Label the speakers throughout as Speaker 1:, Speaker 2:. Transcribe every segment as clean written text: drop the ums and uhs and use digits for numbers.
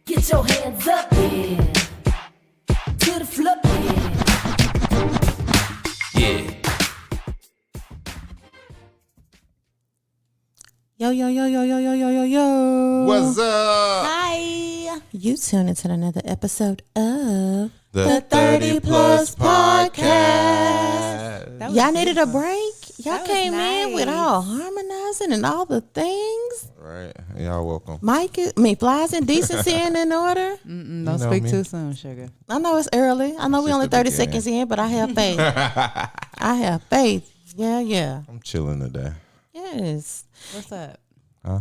Speaker 1: Get your hands up, yeah. To the floor, yeah.
Speaker 2: Yo.
Speaker 3: What's up?
Speaker 2: Hi. You tune into another episode of
Speaker 3: The 30 Plus Podcast.
Speaker 2: Y'all needed a break? Y'all
Speaker 4: That
Speaker 2: came
Speaker 4: was
Speaker 2: in with
Speaker 4: nice.
Speaker 2: all harmonizing and all the things.
Speaker 3: Right. Y'all welcome.
Speaker 2: Flies and decency in order.
Speaker 4: Don't speak too soon, sugar.
Speaker 2: I know it's early. I know we
Speaker 3: Just
Speaker 2: only
Speaker 3: the
Speaker 2: 30
Speaker 3: beginning.
Speaker 2: seconds in, but I have faith. I have faith. Yeah.
Speaker 3: I'm chilling today.
Speaker 2: Yes.
Speaker 4: What's up?
Speaker 3: Huh?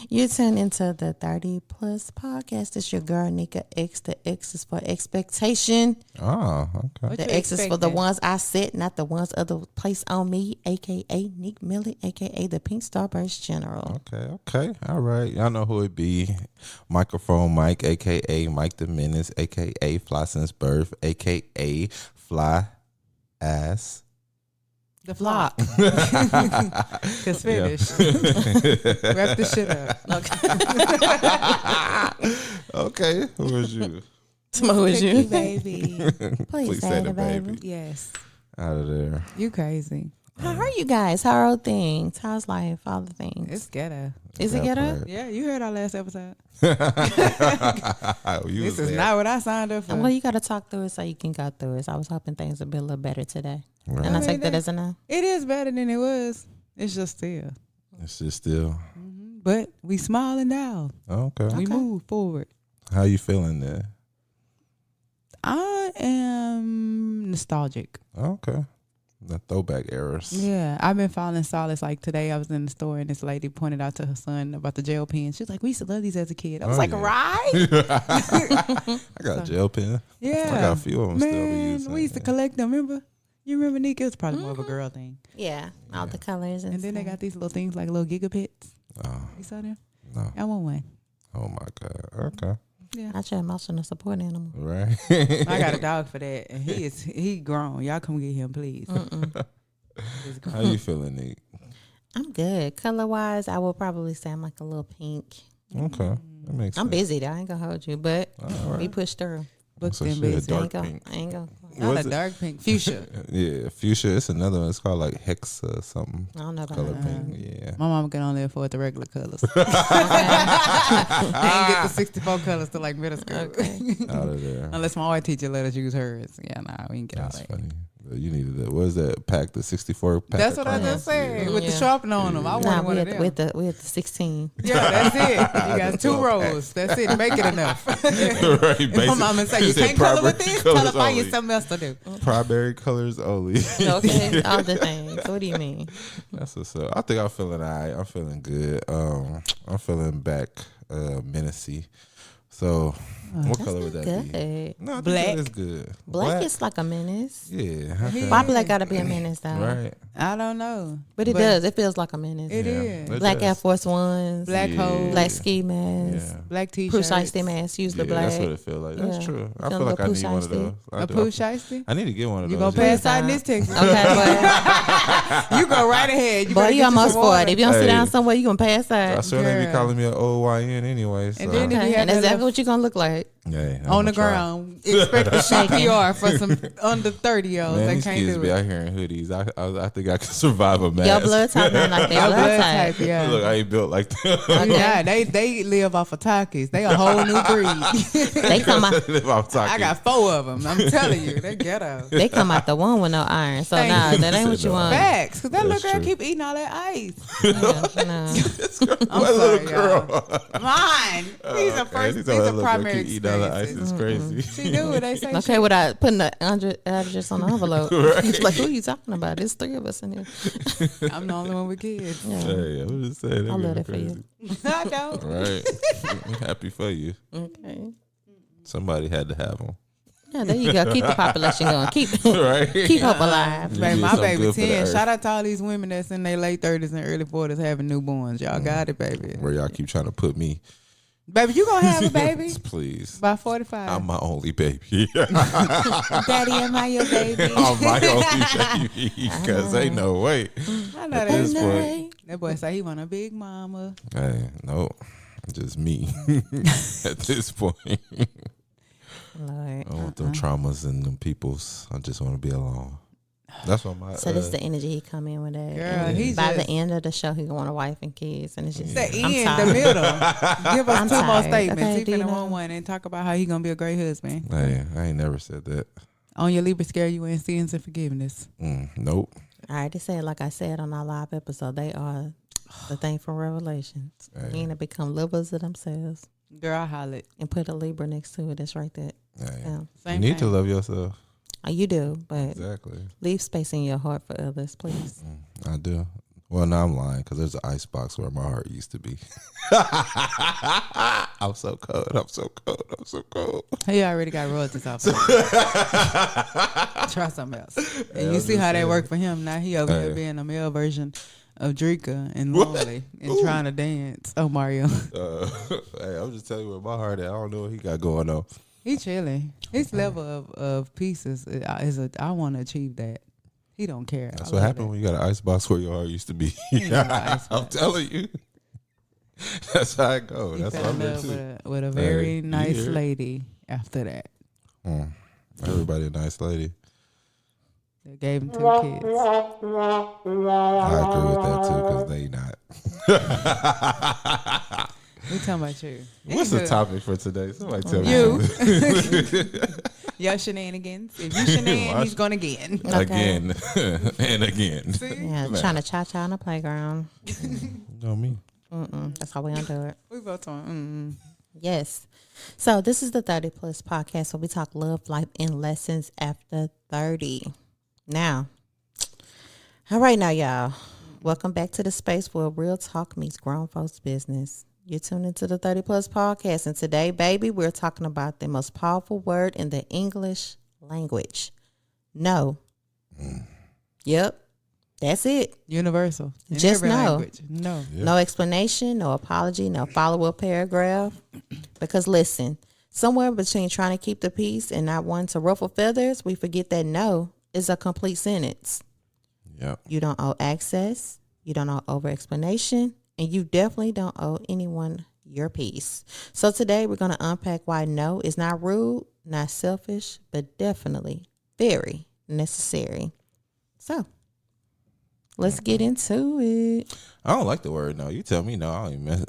Speaker 2: You tune into the 30 Plus Podcast. It's your girl, Nneka X. The X is for expectation.
Speaker 3: Oh, okay.
Speaker 4: What
Speaker 2: The
Speaker 4: you
Speaker 2: X is for the
Speaker 4: expecting?
Speaker 2: ones I set, not the ones other place on me, a.k.a. Nick Millie, a.k.a. the Pink Starburst General.
Speaker 3: Okay. All right. Y'all know who it be. Microphone Mike, a.k.a. Mike the Menace, a.k.a. Fly Since Birth, a.k.a. Fly Ass.
Speaker 4: The flock. Cause finish. Wrap this shit up.
Speaker 3: Okay. Who is you?
Speaker 2: Who is you?
Speaker 4: Baby.
Speaker 2: Please say the baby.
Speaker 4: Yes.
Speaker 3: Out of there.
Speaker 4: You crazy.
Speaker 2: How are you guys? How are all things? How's life? All the things.
Speaker 4: It's ghetto.
Speaker 2: Is it ghetto?
Speaker 3: part.
Speaker 4: Yeah, you heard our last episode.
Speaker 3: You
Speaker 4: This
Speaker 3: was
Speaker 4: is
Speaker 3: there.
Speaker 4: not what I signed up for.
Speaker 2: Well, you got to talk through it so you can go through it. So I was hoping things would be a little better today.
Speaker 3: Right.
Speaker 2: And I
Speaker 4: I mean,
Speaker 2: take that as a no.
Speaker 4: It is better than it was. It's just still.
Speaker 3: It's just still.
Speaker 4: But we smiling now.
Speaker 3: Okay.
Speaker 4: We move forward.
Speaker 3: How you feeling there?
Speaker 4: I am nostalgic.
Speaker 3: Okay. The throwback eras.
Speaker 4: Yeah, I've been finding solace. Like today, I was in the store and this lady pointed out to her son about the gel pen. She was like, "We used to love these as a kid." I was
Speaker 3: Oh,
Speaker 4: like,
Speaker 3: yeah.
Speaker 4: "Right?
Speaker 3: I got a gel pen.
Speaker 4: Yeah,
Speaker 3: I got a few of them still be
Speaker 4: man,
Speaker 3: using.
Speaker 4: we used to collect them. Remember? You remember, Nika? It was probably more of a girl thing.
Speaker 2: Yeah, all the colors and
Speaker 4: And then they
Speaker 2: stuff.
Speaker 4: got these little things like little gigapits.
Speaker 3: Oh,
Speaker 4: You saw them?
Speaker 3: no.
Speaker 4: I want one.
Speaker 3: Oh, my God. Okay.
Speaker 4: Yeah,
Speaker 2: Not your emotional support animal.
Speaker 3: Right.
Speaker 4: I got a dog for that, and he grown. Y'all come get him, please. He's grown.
Speaker 3: How you feeling, Nick?
Speaker 2: I'm good. Color wise, I will probably say I'm like a little pink.
Speaker 3: Okay. That makes
Speaker 2: I'm
Speaker 3: sense.
Speaker 2: busy though. I ain't gonna hold you, but
Speaker 3: All
Speaker 2: we
Speaker 3: right.
Speaker 2: pushed through.
Speaker 4: Booked
Speaker 3: So
Speaker 4: and
Speaker 3: she a
Speaker 4: busy.
Speaker 3: dark
Speaker 2: I
Speaker 3: pink.
Speaker 2: ain't gonna.
Speaker 4: Not
Speaker 3: What's
Speaker 4: a
Speaker 3: it?
Speaker 4: dark pink, fuchsia.
Speaker 3: Yeah, fuchsia. It's another one. It's called like hexa something.
Speaker 2: I don't know about
Speaker 3: Color
Speaker 2: that.
Speaker 3: pink. Yeah.
Speaker 4: My mama can only afford the regular colors. I ain't get the 64 colors to like middle school.
Speaker 2: Okay.
Speaker 3: Out of there.
Speaker 4: Unless my art teacher let us use hers. Yeah, nah, we didn't get
Speaker 3: That's
Speaker 4: all that.
Speaker 3: funny. You needed that. What is that pack? The 64 pack.
Speaker 4: That's
Speaker 3: of
Speaker 4: what I
Speaker 3: crayons?
Speaker 4: just said.
Speaker 3: Yeah.
Speaker 4: With the
Speaker 2: Yeah.
Speaker 4: sharpener on them. I
Speaker 2: Nah,
Speaker 4: wanted one
Speaker 2: we
Speaker 4: of
Speaker 2: had,
Speaker 4: them.
Speaker 2: we had the 16.
Speaker 4: Yeah, that's it. You got two
Speaker 3: Okay.
Speaker 4: rows. That's it. Make it enough.
Speaker 3: Right,
Speaker 4: If my mama say you
Speaker 3: said
Speaker 4: can't color with
Speaker 3: primary
Speaker 4: this, tell her
Speaker 3: colors
Speaker 4: find you
Speaker 3: only.
Speaker 4: something else to do.
Speaker 3: Primary colors only.
Speaker 2: Okay, all the things. What do you mean?
Speaker 3: That's what's up. I think I'm feeling all right. I'm feeling good. I'm feeling back menacey. So what
Speaker 2: That's
Speaker 3: color would
Speaker 2: not
Speaker 3: that be?
Speaker 2: good.
Speaker 3: No, I think
Speaker 4: Black.
Speaker 3: that is good.
Speaker 2: Black is like a menace.
Speaker 3: Yeah. Okay.
Speaker 2: Why black gotta be a menace though?
Speaker 3: Right.
Speaker 4: I don't know.
Speaker 2: But it does. It feels like a menace.
Speaker 4: It
Speaker 3: Yeah.
Speaker 4: is.
Speaker 3: It
Speaker 2: Black
Speaker 3: does.
Speaker 2: Air Force Ones.
Speaker 4: Black
Speaker 3: Yeah.
Speaker 4: hole.
Speaker 2: Black ski mask.
Speaker 3: Yeah.
Speaker 4: Black t-shirt.
Speaker 2: Push icy mask. Usually
Speaker 3: Yeah,
Speaker 2: black.
Speaker 3: that's what it feels like. That's
Speaker 2: Yeah.
Speaker 3: true. I
Speaker 2: Feel
Speaker 3: feel like I
Speaker 2: push
Speaker 3: need one of
Speaker 2: icy.
Speaker 3: those. I
Speaker 4: A
Speaker 3: do.
Speaker 4: push icy?
Speaker 3: I need to get one of
Speaker 4: You
Speaker 3: those.
Speaker 4: gonna pass
Speaker 2: Yeah.
Speaker 4: out in this Texas.
Speaker 2: Okay, boy.
Speaker 4: You go right ahead.
Speaker 2: Boy,
Speaker 4: better
Speaker 2: you
Speaker 4: get
Speaker 2: almost
Speaker 4: some water.
Speaker 2: 40. If you don't sit
Speaker 3: Hey.
Speaker 2: down somewhere, you gonna pass
Speaker 3: I
Speaker 2: out.
Speaker 3: swear they be
Speaker 4: Girl.
Speaker 3: calling me an OYN anyway. So.
Speaker 4: And then if
Speaker 2: Okay.
Speaker 4: you had
Speaker 2: And
Speaker 4: that
Speaker 2: exactly
Speaker 4: little-
Speaker 2: what you gonna look like.
Speaker 3: Yeah, I'm
Speaker 4: on the
Speaker 3: gonna try.
Speaker 4: ground, expect the CPR for some under 30-years.
Speaker 3: Man,
Speaker 4: They
Speaker 3: these
Speaker 4: can't
Speaker 3: kids
Speaker 4: do
Speaker 3: be
Speaker 4: it.
Speaker 3: out here in hoodies. I think I can survive a mask.
Speaker 2: Your blood type not like
Speaker 4: Your
Speaker 2: their blood type.
Speaker 4: yeah.
Speaker 3: Look, I ain't built like that.
Speaker 4: Yeah, they live off of Takis. They a whole new breed.
Speaker 2: They come out.
Speaker 3: If I'm talking.
Speaker 4: I got 4 of them. I'm telling you, they ghetto.
Speaker 2: They come out the one with no iron. So
Speaker 4: Thank
Speaker 2: nah,
Speaker 4: you.
Speaker 2: that ain't what you want.
Speaker 4: Facts, because that
Speaker 3: That's
Speaker 4: little girl
Speaker 3: true.
Speaker 4: keep eating all that ice.
Speaker 2: Yeah, no.
Speaker 4: I'm
Speaker 3: What little
Speaker 4: sorry,
Speaker 3: girl?
Speaker 4: y'all. Mine. These are first. These are primary
Speaker 3: Eat all the ice
Speaker 4: experiences.
Speaker 3: is crazy.
Speaker 4: She do it. They say
Speaker 2: Okay, without putting the address on the envelope.
Speaker 3: Right.
Speaker 2: She's like, who are you talking about? There's 3 of us in here.
Speaker 4: I'm the only one with kids.
Speaker 2: Yeah.
Speaker 3: Hey, I'm just saying.
Speaker 2: I love that for
Speaker 3: crazy.
Speaker 2: you.
Speaker 4: I don't.
Speaker 3: Right. I'm happy for you.
Speaker 2: Okay.
Speaker 3: Somebody had to have them.
Speaker 2: Yeah, there you go. Keep the population going. Keep
Speaker 3: Right.
Speaker 2: keep hope alive.
Speaker 3: You
Speaker 4: Baby,
Speaker 3: did
Speaker 4: my
Speaker 3: something
Speaker 4: baby
Speaker 3: good for the
Speaker 4: 10.
Speaker 3: earth.
Speaker 4: Shout out to all these women that's in their late 30s and early 40s having newborns. Y'all got it, baby.
Speaker 3: Where y'all keep trying to put me.
Speaker 4: Baby, you gonna have a baby
Speaker 3: Please.
Speaker 4: by 45.
Speaker 3: I'm my only baby.
Speaker 4: Daddy, am I your baby?
Speaker 3: I'm my only baby. Because ain't no way.
Speaker 4: I know
Speaker 3: At
Speaker 4: that.
Speaker 3: this point.
Speaker 4: That boy say he want a big mama.
Speaker 3: Hey, no, just me at this point.
Speaker 2: Lord.
Speaker 3: I don't want them traumas and them peoples. I just want to be alone. That's what my.
Speaker 2: So this is the energy he come in with that.
Speaker 4: Girl,
Speaker 2: And
Speaker 4: he
Speaker 2: by
Speaker 4: just-
Speaker 2: the end of the show, he gonna want a wife and kids, and it's just
Speaker 4: The
Speaker 2: I'm
Speaker 4: end,
Speaker 2: tired.
Speaker 4: the middle. Give us
Speaker 2: I'm
Speaker 4: 2 more
Speaker 2: tired.
Speaker 4: statements.
Speaker 2: Okay,
Speaker 4: He
Speaker 2: do you
Speaker 4: finna
Speaker 2: know?
Speaker 4: want one and talk about how he gonna be a great husband.
Speaker 3: Hey, I ain't never said that.
Speaker 4: On your Libra scare, you in sins and forgiveness.
Speaker 3: Nope.
Speaker 2: I already said, like I said on our live episode, they are the thing from Revelations.
Speaker 3: Hey.
Speaker 2: Meaning to become lovers of themselves
Speaker 4: Girl, I hollered.
Speaker 2: and put a Libra next to it. That's right there.
Speaker 3: Hey.
Speaker 2: Yeah.
Speaker 3: You
Speaker 4: Same
Speaker 3: need to
Speaker 4: thing.
Speaker 3: love yourself.
Speaker 2: You do, but
Speaker 3: Exactly.
Speaker 2: leave space in your heart for others, please.
Speaker 3: I do. Well, now I'm lying because there's an ice box where my heart used to be. I'm so cold. I'm so cold. I'm so cold.
Speaker 4: He already got royalties off. Try something else. And
Speaker 3: I'm
Speaker 4: you see
Speaker 3: just
Speaker 4: how that
Speaker 3: saying.
Speaker 4: worked for him. Now he over here
Speaker 3: Hey.
Speaker 4: being a male version of Drika and
Speaker 3: What?
Speaker 4: Lonely and trying to dance. Oh, Mario.
Speaker 3: Hey, I'm just telling you where my heart at. I don't know what he got going on.
Speaker 4: He chilling. His level of peace is I want to achieve that. He don't care.
Speaker 3: That's
Speaker 4: I
Speaker 3: what
Speaker 4: love
Speaker 3: happened
Speaker 4: that.
Speaker 3: when you got an ice box where your heart used to be.
Speaker 4: ain't got no ice
Speaker 3: I'm
Speaker 4: box.
Speaker 3: telling you. That's how it goes.
Speaker 4: He
Speaker 3: That's
Speaker 4: fell
Speaker 3: what
Speaker 4: in
Speaker 3: I'm
Speaker 4: love
Speaker 3: too.
Speaker 4: with a very
Speaker 3: Hey, you
Speaker 4: nice
Speaker 3: hear?
Speaker 4: lady after that.
Speaker 3: Everybody a nice lady.
Speaker 4: That gave him 2 kids.
Speaker 3: I agree with that too because they not.
Speaker 4: We talking about you.
Speaker 3: What's the
Speaker 4: Anywho,
Speaker 3: topic for today? Somebody tell me.
Speaker 4: You.
Speaker 3: something.
Speaker 4: Your shenanigans. If you shenan,
Speaker 3: Watch.
Speaker 4: he's going again.
Speaker 3: Again and again.
Speaker 2: Yeah, trying to cha-cha on the playground.
Speaker 3: You know me.
Speaker 2: That's how we gonna do it.
Speaker 4: We both on.
Speaker 2: Yes. So this is the 30 Plus podcast where we talk love, life, and lessons after 30. Now, all right now, y'all. Welcome back to the space where real talk meets grown folks business. You're tuned into the 30 Plus podcast, and today, baby, we're talking about the most powerful word in the English language. No. Yep. That's it.
Speaker 4: Universal. In
Speaker 2: Just
Speaker 4: every
Speaker 2: no.
Speaker 4: language. No.
Speaker 3: Yeah.
Speaker 2: No explanation, no apology, no follow-up paragraph. Because listen, somewhere between trying to keep the peace and not wanting to ruffle feathers, we forget that no is a complete sentence.
Speaker 3: Yep.
Speaker 2: You don't owe access, you don't owe over-explanation, and you definitely don't owe anyone your peace. So today we're going to unpack why no is not rude, not selfish, but definitely very necessary. So let's get into it.
Speaker 3: I don't like the word no. You tell me no. I don't even mess.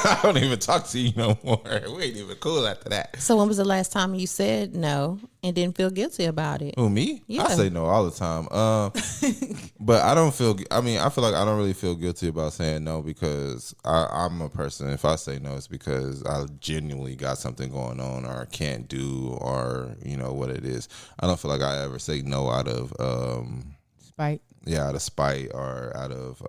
Speaker 3: I don't even talk to you no more. We ain't even cool after that.
Speaker 2: So when was the last time you said no and didn't feel guilty about it?
Speaker 3: Who, me?
Speaker 2: Yeah.
Speaker 3: I say no all the time. But I don't feel. I mean, I feel like I don't really feel guilty about saying no because I'm a person. If I say no, it's because I genuinely got something going on or can't do or you know what it is. I don't feel like I ever say no out of
Speaker 4: Spite.
Speaker 3: out of spite or out of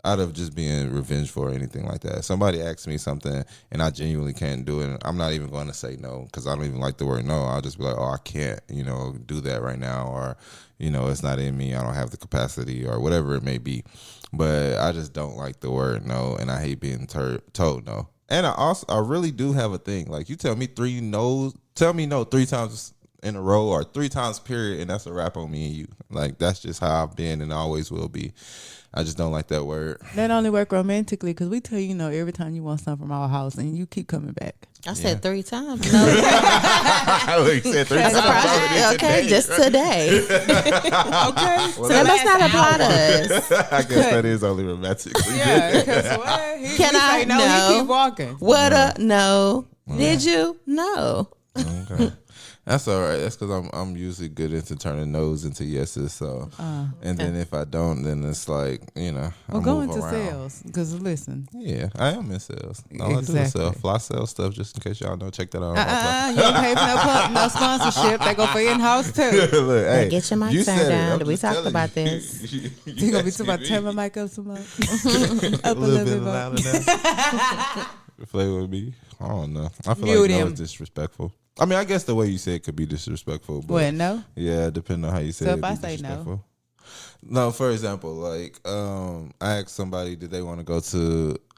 Speaker 3: out of just being revengeful or anything like that. If somebody asks me something and I genuinely can't do it, I'm not even going to say no because I don't even like the word no. I'll just be like, oh, I can't, do that right now, or it's not in me. I don't have the capacity or whatever it may be. But I just don't like the word no, and I hate being told no. And I really do have a thing. Like you tell me tell me no 3 times in a row or 3 times period, and that's a wrap on me and you. Like that's just how I've been and always will be. I just don't like that word.
Speaker 4: That only work romantically because we tell you no every time you want something from our house and you keep coming back.
Speaker 2: I said 3 times. No,
Speaker 3: You said 3 times already
Speaker 2: okay,
Speaker 3: today.
Speaker 2: just today.
Speaker 4: Okay.
Speaker 2: So that must not apply to us.
Speaker 3: I guess that is only romantically.
Speaker 4: Yeah, because what?
Speaker 2: Can I?
Speaker 4: Say no,
Speaker 2: No.
Speaker 4: he keep walking.
Speaker 2: What up? No. Did you? No.
Speaker 3: Okay. That's all right. That's because I'm usually good into turning no's into yeses. So, and then if I don't, then it's like
Speaker 4: Well,
Speaker 3: I
Speaker 4: go
Speaker 3: move
Speaker 4: into
Speaker 3: around.
Speaker 4: sales because listen.
Speaker 3: Yeah, I am in sales. All I do is
Speaker 4: Exactly.
Speaker 3: sell. Fly sales stuff. Just in case y'all don't check that out. on my
Speaker 4: You ain't pay for no sponsorship. They go for in-house too.
Speaker 3: Look, hey,
Speaker 2: Get your mic
Speaker 3: you
Speaker 2: turned
Speaker 3: said it.
Speaker 2: down.
Speaker 3: I'm
Speaker 2: Did we
Speaker 3: just
Speaker 2: talk
Speaker 3: telling
Speaker 2: about
Speaker 3: you.
Speaker 2: this?
Speaker 4: You gonna be talking about turn my mic up some more. Up
Speaker 3: a little bit louder now. Play with me. I don't know. I feel
Speaker 4: Mute
Speaker 3: like that
Speaker 4: him.
Speaker 3: was disrespectful. I mean, I guess the way you said it could be disrespectful. But
Speaker 4: What? No.
Speaker 3: yeah, depending on how you say
Speaker 4: So
Speaker 3: it.
Speaker 4: if I
Speaker 3: it'd be
Speaker 4: say no?
Speaker 3: disrespectful. No, for example, like I asked somebody, did they want to go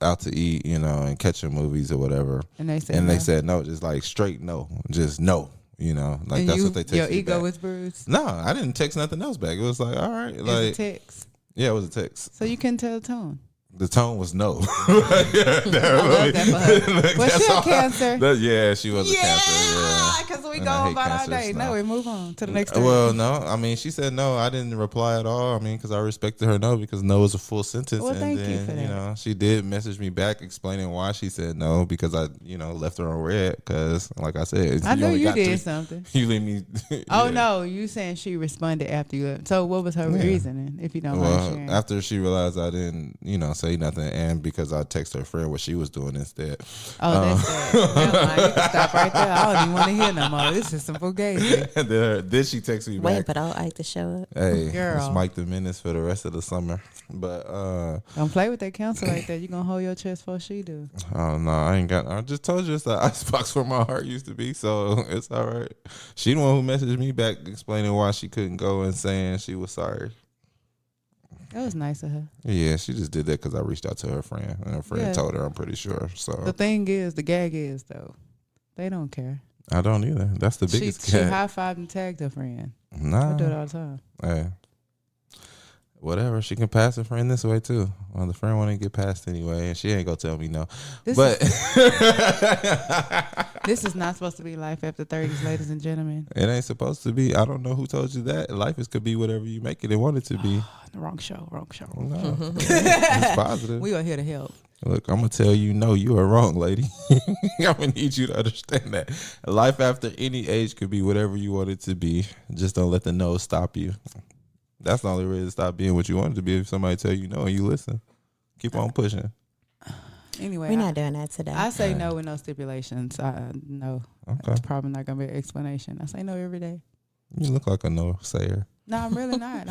Speaker 3: out to eat, and catch movies or whatever,
Speaker 4: And they said
Speaker 3: and
Speaker 4: no.
Speaker 3: they said no, just like straight no, just no, like
Speaker 4: And
Speaker 3: that's
Speaker 4: you,
Speaker 3: what they texted
Speaker 4: your
Speaker 3: me
Speaker 4: ego
Speaker 3: back.
Speaker 4: was bruised.
Speaker 3: No, I didn't text nothing else back. It was like, all right,
Speaker 4: It's a
Speaker 3: like
Speaker 4: text.
Speaker 3: Yeah, it was a text.
Speaker 4: So you couldn't tell the tone.
Speaker 3: The tone was no.
Speaker 4: I love that for her. Was she a Cancer?
Speaker 3: Yeah, she was a Cancer. Yeah,
Speaker 4: because we
Speaker 3: And
Speaker 4: go
Speaker 3: I hate
Speaker 4: about our
Speaker 3: Cancers
Speaker 4: day.
Speaker 3: now.
Speaker 4: No, we move on to the next thing.
Speaker 3: Well, no. I mean, she said no. I didn't reply at all. I mean, because I respected her no, because no is a full sentence.
Speaker 4: Well,
Speaker 3: and
Speaker 4: thank you
Speaker 3: then,
Speaker 4: for that.
Speaker 3: know, she did message me back explaining why she said no, because I, left her on red. Because, like I said,
Speaker 4: I know
Speaker 3: only
Speaker 4: you
Speaker 3: got
Speaker 4: did something.
Speaker 3: You leave me.
Speaker 4: Oh
Speaker 3: yeah.
Speaker 4: no, you saying she responded after you left. So what was her reasoning, if you don't mind
Speaker 3: Well,
Speaker 4: sharing?
Speaker 3: after she realized I didn't, say nothing, and because I texted her friend what she was doing instead.
Speaker 4: Oh, that's sad. Never mind. You can stop right there. I don't even want to hear no more. This is some fugazi.
Speaker 3: Then she texted me
Speaker 2: Wait,
Speaker 3: back.
Speaker 2: but I'll Ike to show up.
Speaker 3: Hey,
Speaker 4: Girl.
Speaker 3: it's Mike the Menace for the rest of the summer. But
Speaker 4: Don't play with that counsel like that. You gonna hold your chest before she do.
Speaker 3: oh no, I just told you it's the icebox where my heart used to be, so it's all right. She the one who messaged me back explaining why she couldn't go and saying she was sorry.
Speaker 4: That was nice of her.
Speaker 3: Yeah, she just did that because I reached out to her friend, and her friend
Speaker 4: Yeah.
Speaker 3: told her. I'm pretty sure. So
Speaker 4: The thing is, the gag is though, they don't care.
Speaker 3: I don't either. That's the biggest
Speaker 4: She
Speaker 3: gag.
Speaker 4: high fived and tagged her friend.
Speaker 3: Nah,
Speaker 4: I do it all the time.
Speaker 3: hey, whatever. She can pass her friend this way too. Well, the friend want to get passed anyway, and she ain't gonna tell me no.
Speaker 4: This
Speaker 3: But
Speaker 4: This is not supposed to be life after 30s, ladies and gentlemen.
Speaker 3: it ain't supposed to be. I don't know who told you that. Life is could be whatever you make it and want it to be.
Speaker 4: Wrong show.
Speaker 3: No, it's positive.
Speaker 4: We are here to help.
Speaker 3: Look, I'm gonna tell you, no, you are wrong, lady. I'm gonna need you to understand that life after any age could be whatever you want it to be. Just don't let the no stop you. That's the only way to stop being what you want it to be. If somebody tell you no and you listen, keep on pushing.
Speaker 4: Anyway,
Speaker 2: We're not doing that today.
Speaker 4: I say no with no stipulations. No,
Speaker 3: Okay,
Speaker 4: it's probably not gonna be an explanation. I say no every day.
Speaker 3: you look like a no sayer.
Speaker 4: No, I'm really not.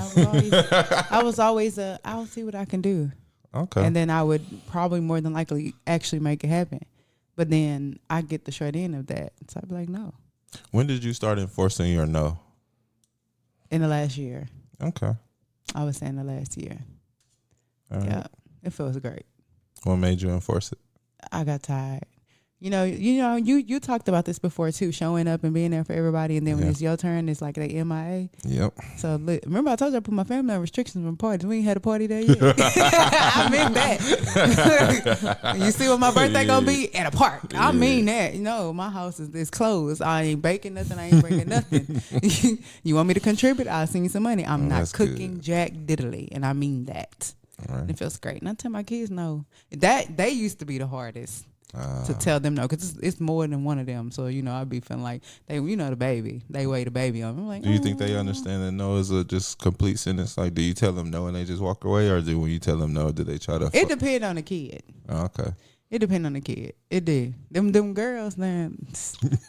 Speaker 4: I'll see what I can do.
Speaker 3: Okay,
Speaker 4: And then I would probably more than likely actually make it happen. But then I get the short end of that. So I'd be like, no.
Speaker 3: when did you start enforcing your no?
Speaker 4: In the last year.
Speaker 3: Okay,
Speaker 4: I was saying the last year.
Speaker 3: all right.
Speaker 4: Yeah. It feels great.
Speaker 3: What made you enforce it?
Speaker 4: I got tired. You talked about this before too, showing up and being there for everybody, and then when
Speaker 3: Yeah.
Speaker 4: it's your turn, it's like they MIA.
Speaker 3: Yep.
Speaker 4: So remember, I told you I put my family on restrictions from parties. We ain't had a party there yet. I meant that. You see what my birthday gonna be at a park? I mean that. My house is closed. I ain't baking nothing. I ain't bringing nothing. You want me to contribute? I'll send you some money. I'm not
Speaker 3: that's
Speaker 4: cooking
Speaker 3: good.
Speaker 4: jack diddly, and I mean that.
Speaker 3: All right.
Speaker 4: It feels great. And I tell my kids no. That they used to be the hardest. To tell them no, because it's more than one of them. So I'd be feeling like they, the baby, they weigh the baby on. I'm like,
Speaker 3: Do you think they understand that no is a just complete sentence? Like, do you tell them no and they just walk away, or when you tell them no, do they try to?
Speaker 4: It depends on the kid.
Speaker 3: Oh, okay.
Speaker 4: It depends on the kid. It did. Them girls, man,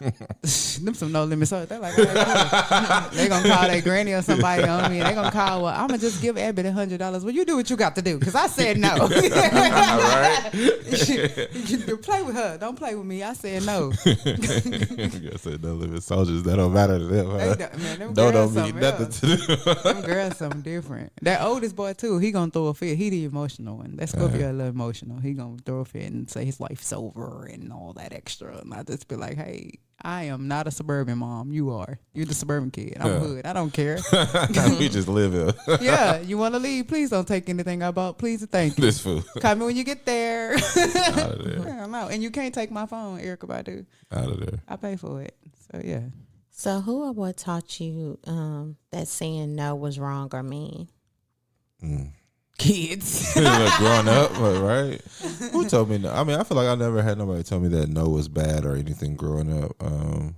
Speaker 4: them some no limit. So they're like, they gonna call their granny or somebody on me. And they gonna call. Well, I'm gonna just give Abby $100. Well, you do what you got to do, because I said no.
Speaker 3: All right.
Speaker 4: You play with her. Don't play with me. I said no.
Speaker 3: I said no limit soldiers. That don't matter to them. Huh?
Speaker 4: Them
Speaker 3: No,
Speaker 4: girls
Speaker 3: don't mean
Speaker 4: something
Speaker 3: nothing
Speaker 4: else.
Speaker 3: to them.
Speaker 4: Them girls something different. That oldest boy too, he gonna throw a fit. He the emotional one. That Scorpio a little emotional. He gonna throw a fit and say his life's over and all that extra. And I just be like, hey, I am not a suburban mom. You are. You're the suburban kid. I'm hood. I don't care.
Speaker 3: We just live here.
Speaker 4: Yeah, you want to leave? Please don't take anything I bought. Please and thank you.
Speaker 3: This food.
Speaker 4: Call me when you get there.
Speaker 3: Out of there.
Speaker 4: I don't know. And you can't take my phone, Erica Badu.
Speaker 3: Out of there.
Speaker 4: I pay for it. So yeah.
Speaker 2: So who or what taught you that saying no was wrong or mean?
Speaker 4: Kids.
Speaker 3: Like growing up, right? Who told me no? I mean, I feel like I never had nobody tell me that no was bad or anything growing up.